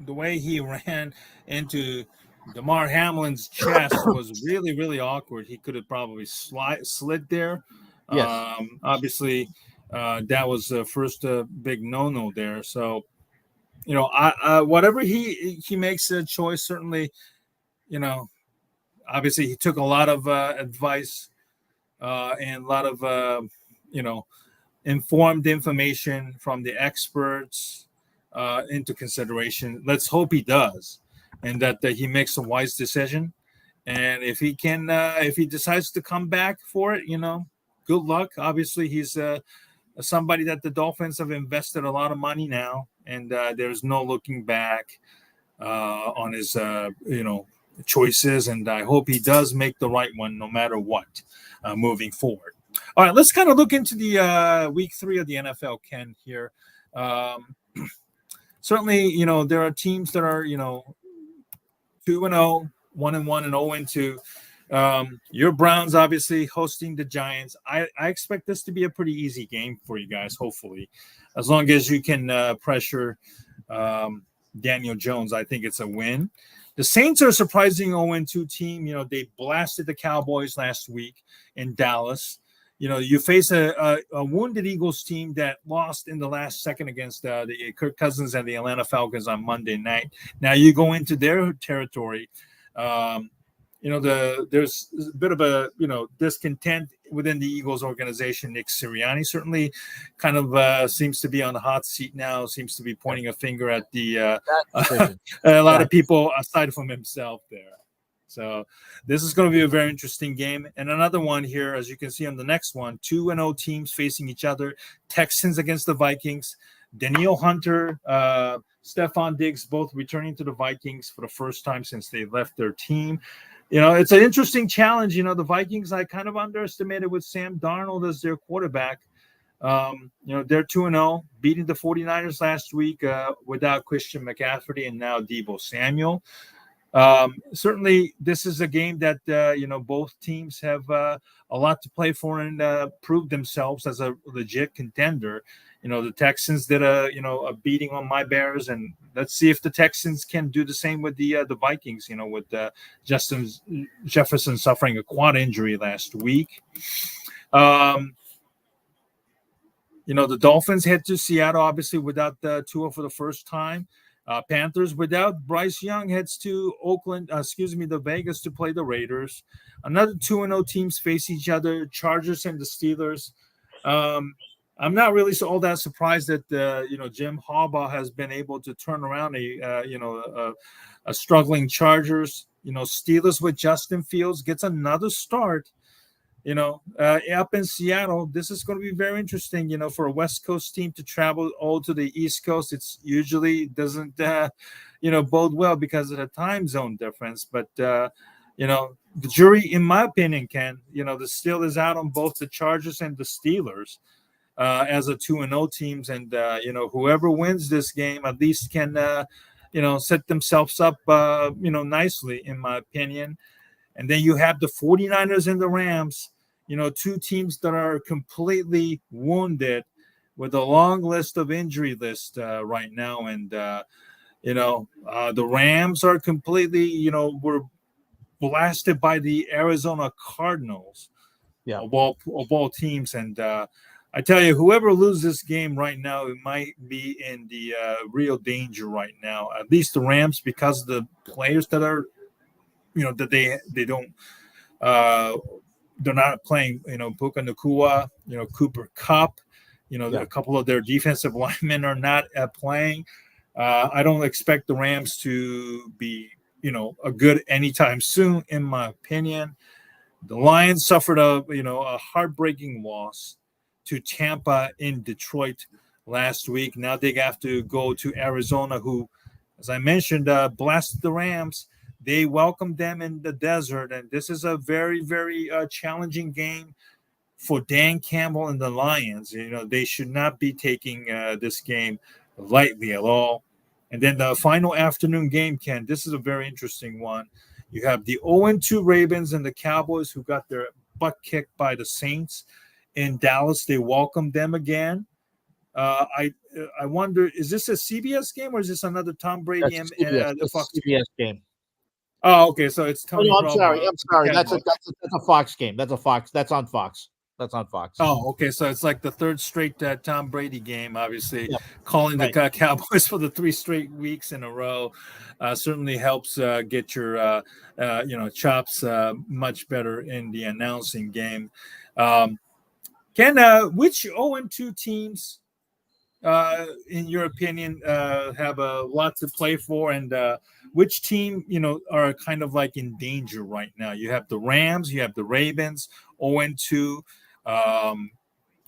way he ran into Damar Hamlin's chest was really, really awkward. He could have probably slid there. Yes. Obviously, that was the first big no-no there. So, whatever he makes a choice, certainly, obviously he took a lot of advice and a lot of, informed information from the experts into consideration. Let's hope he does, and that he makes a wise decision. And if he can, if he decides to come back for it, good luck. Obviously, he's somebody that the Dolphins have invested a lot of money now, and there's no looking back on his, choices. And I hope he does make the right one, no matter what, moving forward. All right, let's kind of look into the week 3 of the NFL, Ken, here. Certainly, there are teams that are, 2-0, 1-1, and 0-2. Your Browns, obviously, hosting the Giants. I expect this to be a pretty easy game for you guys, hopefully. As long as you can pressure Daniel Jones, I think it's a win. The Saints are a surprising 0-2 team. They blasted the Cowboys last week in Dallas. You face a wounded Eagles team that lost in the last second against the Kirk Cousins and the Atlanta Falcons on Monday night. Now you go into their territory. There's a bit of a discontent within the Eagles organization. Nick Sirianni certainly kind of seems to be on the hot seat now. Seems to be pointing a finger at the a lot of people aside from himself there. So this is going to be a very interesting game. And another one here, as you can see on the next one, 2-0 teams facing each other. Texans against the Vikings. Danielle Hunter, Stephon Diggs, both returning to the Vikings for the first time since they left their team. It's an interesting challenge. The Vikings I kind of underestimated with Sam Darnold as their quarterback. They're 2-0, beating the 49ers last week without Christian McCaffrey and now Deebo Samuel. Certainly, this is a game that, both teams have a lot to play for and prove themselves as a legit contender. The Texans did a beating on my Bears, and let's see if the Texans can do the same with the Vikings, with Justin Jefferson suffering a quad injury last week. The Dolphins head to Seattle, obviously, without Tua for the first time. Panthers without Bryce Young heads to the Vegas to play the Raiders. Another 2-0 teams face each other, Chargers and the Steelers. I'm not really all that surprised that Jim Harbaugh has been able to turn around a struggling Chargers. Steelers with Justin Fields gets another start. Up in Seattle, this is going to be very interesting, for a West Coast team to travel all to the East Coast. It's usually doesn't, bode well because of the time zone difference. But, the jury, in my opinion, Ken, the Steelers out on both the Chargers and the Steelers as a 2-0 teams. And, whoever wins this game at least can, set themselves up, nicely, in my opinion. And then you have the 49ers and the Rams, two teams that are completely wounded with a long list of injury list right now. And, the Rams are completely, were blasted by the Arizona Cardinals of all teams. And I tell you, whoever loses this game right now, it might be in the real danger right now, at least the Rams, because of the players that are, that they don't, they're not playing, Puka Nacua, Cooper Kupp, a couple of their defensive linemen are not playing. I don't expect the Rams to be, a good anytime soon, in my opinion. The Lions suffered a heartbreaking loss to Tampa in Detroit last week. Now they have to go to Arizona, who, as I mentioned, blasted the Rams. They welcomed them in the desert, and this is a very, very challenging game for Dan Campbell and the Lions. They should not be taking this game lightly at all. And then the final afternoon game, Ken, this is a very interesting one. You have the 0-2 Ravens and the Cowboys, who got their butt kicked by the Saints in Dallas. They welcomed them again. I wonder, is this a CBS game or is this another Tom Brady and the Fox CBS game? Oh, okay. So it's Tony. I'm sorry. That's a Fox game. That's on Fox. Oh, okay. So it's like the third straight Tom Brady game, obviously. Calling the Cowboys for the 3 straight weeks in a row certainly helps get your, chops much better in the announcing game. Ken, which 0-2 teams, in your opinion, have a lot to play for, and which team, are kind of like in danger right now? You have the Rams, you have the Ravens, 0-2.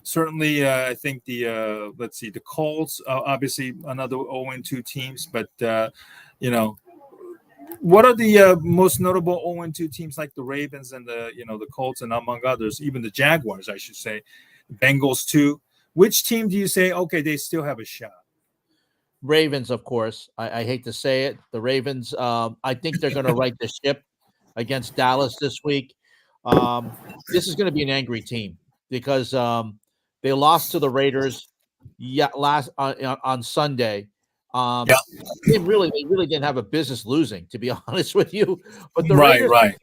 Certainly, I think the Colts, obviously another 0-2 teams, but what are the most notable 0-2 teams like the Ravens and the Colts, and among others, even the Jaguars, I should say, Bengals too? Which team do you say, okay, they still have a shot? Ravens, of course. I hate to say it. The Ravens, I think they're going to right the ship against Dallas this week. This is going to be an angry team because they lost to the Raiders last on Sunday. They really didn't have a business losing, to be honest with you. But the Raiders,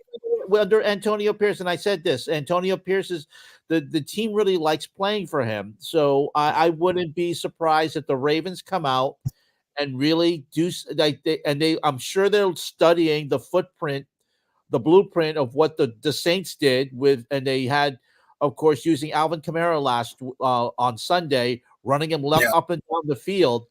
under Antonio Pierce, and I said this, Antonio Pierce is the team really likes playing for him. So I wouldn't be surprised if the Ravens come out and really do I'm sure they're studying the blueprint of what the Saints did and they had, of course, using Alvin Kamara on Sunday, running him up and down the field.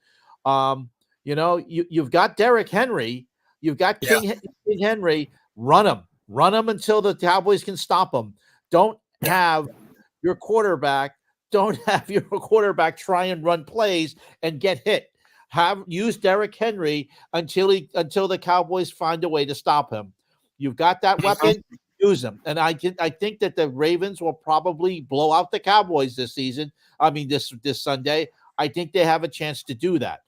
You've got Derrick Henry, you've got King Henry. Run him until the Cowboys can stop him. Don't have your quarterback don't have your quarterback try and run plays and get hit. Use Derrick Henry until the Cowboys find a way to stop him. You've got that weapon, use him. And I think that the Ravens will probably blow out the Cowboys this season. I mean, this Sunday. I think they have a chance to do that.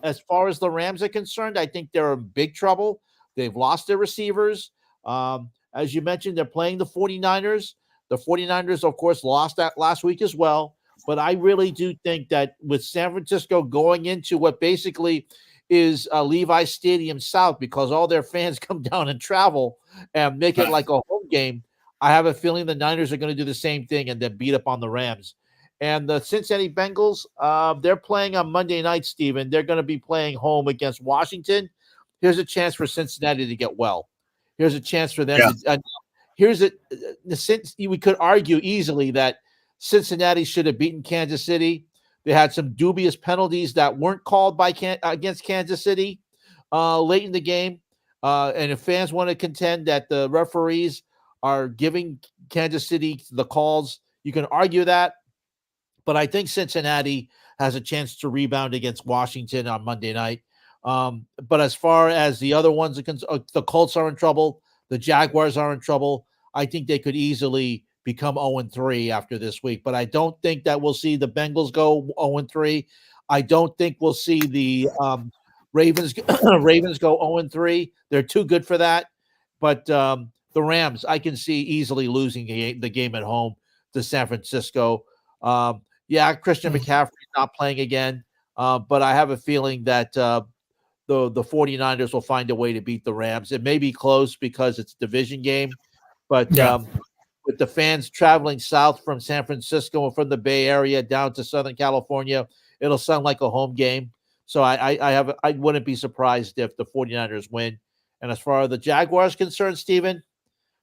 As far as the Rams are concerned, I think they're in big trouble. They've lost their receivers. As you mentioned, they're playing the 49ers. The 49ers, of course, lost that last week as well. But I really do think that with San Francisco going into what basically is Levi Stadium South, because all their fans come down and travel and make it like a home game, I have a feeling the Niners are going to do the same thing and then beat up on the Rams. And the Cincinnati Bengals, they're playing on Monday night, Steven. They're going to be playing home against Washington. Here's a chance for Cincinnati to get well. Here's a chance for them to we could argue easily that Cincinnati should have beaten Kansas City. They had some dubious penalties that weren't called against Kansas City late in the game. And if fans want to contend that the referees are giving Kansas City the calls, you can argue that. But I think Cincinnati has a chance to rebound against Washington on Monday night. But as far as the other ones, the Colts are in trouble. The Jaguars are in trouble. I think they could easily become 0-3 after this week. But I don't think that we'll see the Bengals go 0-3. I don't think we'll see the Ravens go 0-3. They're too good for that. But the Rams, I can see easily losing the game at home to San Francisco. Christian McCaffrey not playing again. But I have a feeling that the 49ers will find a way to beat the Rams. It may be close because it's a division game, but with the fans traveling south from San Francisco and from the Bay Area down to Southern California, it'll sound like a home game. So I wouldn't be surprised if the 49ers win. And as far as the Jaguars concerned, Steven,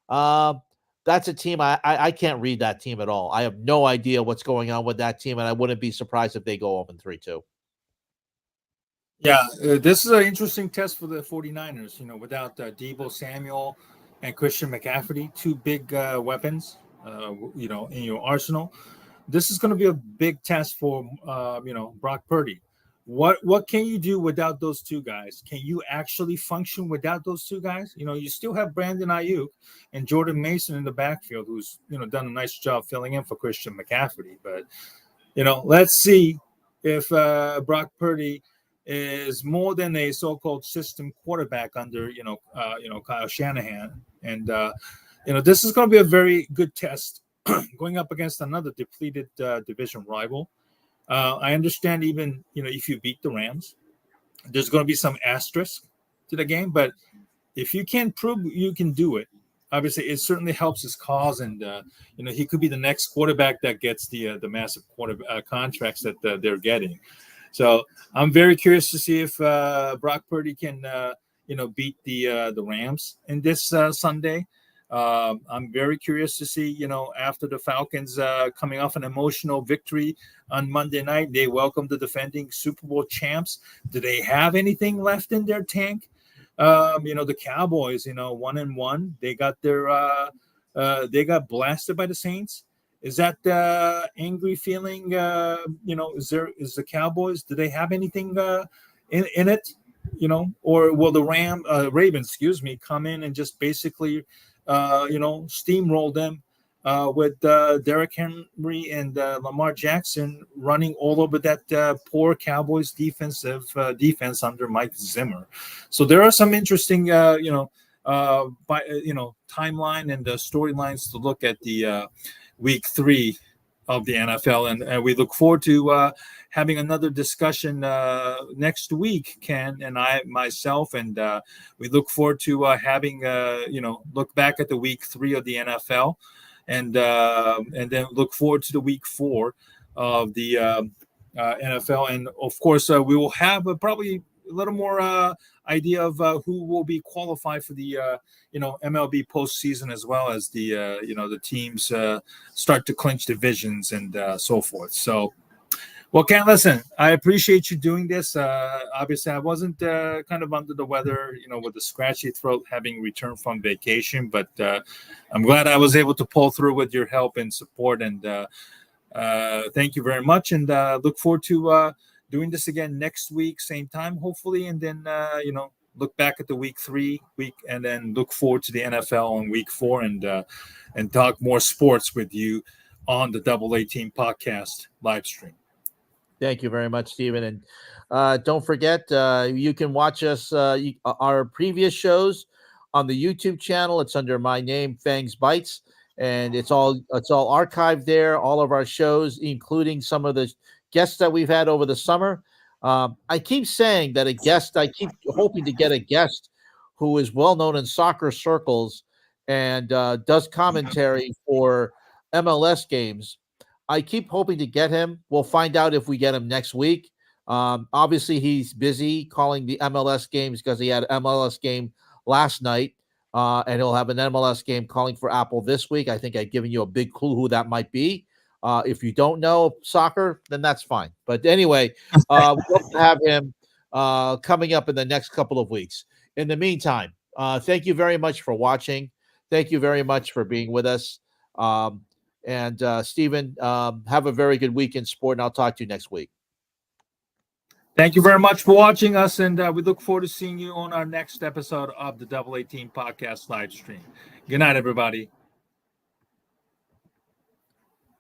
that's a team I can't read that team at all. I have no idea what's going on with that team, and I wouldn't be surprised if they go 0-3 too. Yeah, this is an interesting test for the 49ers, without Deebo Samuel and Christian McCaffrey, two big weapons, in your arsenal. This is going to be a big test for, Brock Purdy. What can you do without those two guys? Can you actually function without those two guys? You still have Brandon Ayuk and Jordan Mason in the backfield, who's, done a nice job filling in for Christian McCaffrey. But, let's see if Brock Purdy is more than a so-called system quarterback under, Kyle Shanahan. And, this is going to be a very good test going up against another depleted division rival. I understand even, if you beat the Rams, there's going to be some asterisk to the game. But if you can prove you can do it, obviously it certainly helps his cause. And, he could be the next quarterback that gets the massive contracts that they're getting. So I'm very curious to see if Brock Purdy can, beat the Rams in this Sunday. I'm very curious to see, after the Falcons coming off an emotional victory on Monday night, they welcomed the defending Super Bowl champs. Do they have anything left in their tank? The Cowboys, 1-1, they got they got blasted by the Saints. Is that angry feeling? Is the Cowboys? Do they have anything in it? Or will the Ravens, come in and just basically, steamroll them with Derrick Henry and Lamar Jackson running all over that poor Cowboys defense under Mike Zimmer. So there are some interesting, timeline and the storylines to look at the Week 3 of the NFL, and we look forward to having another discussion next week, Ken and I myself, and we look forward to having look back at the Week 3 of the NFL, and then look forward to the Week 4 of the NFL, and of course we will have probably a little more idea of who will be qualified for the MLB postseason, as well as the the teams start to clinch divisions and so forth. So, well, Ken, listen, I appreciate you doing this. Obviously, I wasn't kind of under the weather, with a scratchy throat, having returned from vacation, but I'm glad I was able to pull through with your help and support. And Thank you very much, and look forward to doing this again next week, same time, hopefully, and then look back at the week 3 week, and then look forward to the NFL in week 4, and talk more sports with you on the Double A Team podcast live stream. Thank you very much, Stephen. And don't forget, you can watch us our previous shows on the YouTube channel. It's under my name, Fangs Bites, and it's all archived there. All of our shows, including some of the guests that we've had over the summer. I keep saying that I keep hoping to get a guest who is well known in soccer circles and does commentary for MLS games. I keep hoping to get him. We'll find out if we get him next week. Obviously, he's busy calling the MLS games because he had an MLS game last night, and he'll have an MLS game calling for Apple this week. I think I've given you a big clue who that might be. If you don't know soccer, then that's fine. But anyway, we hope to have him coming up in the next couple of weeks. In the meantime, thank you very much for watching. Thank you very much for being with us. And Stephen, have a very good week in sport, and I'll talk to you next week. Thank you very much for watching us, and we look forward to seeing you on our next episode of the Double A Team podcast live stream. Good night, everybody.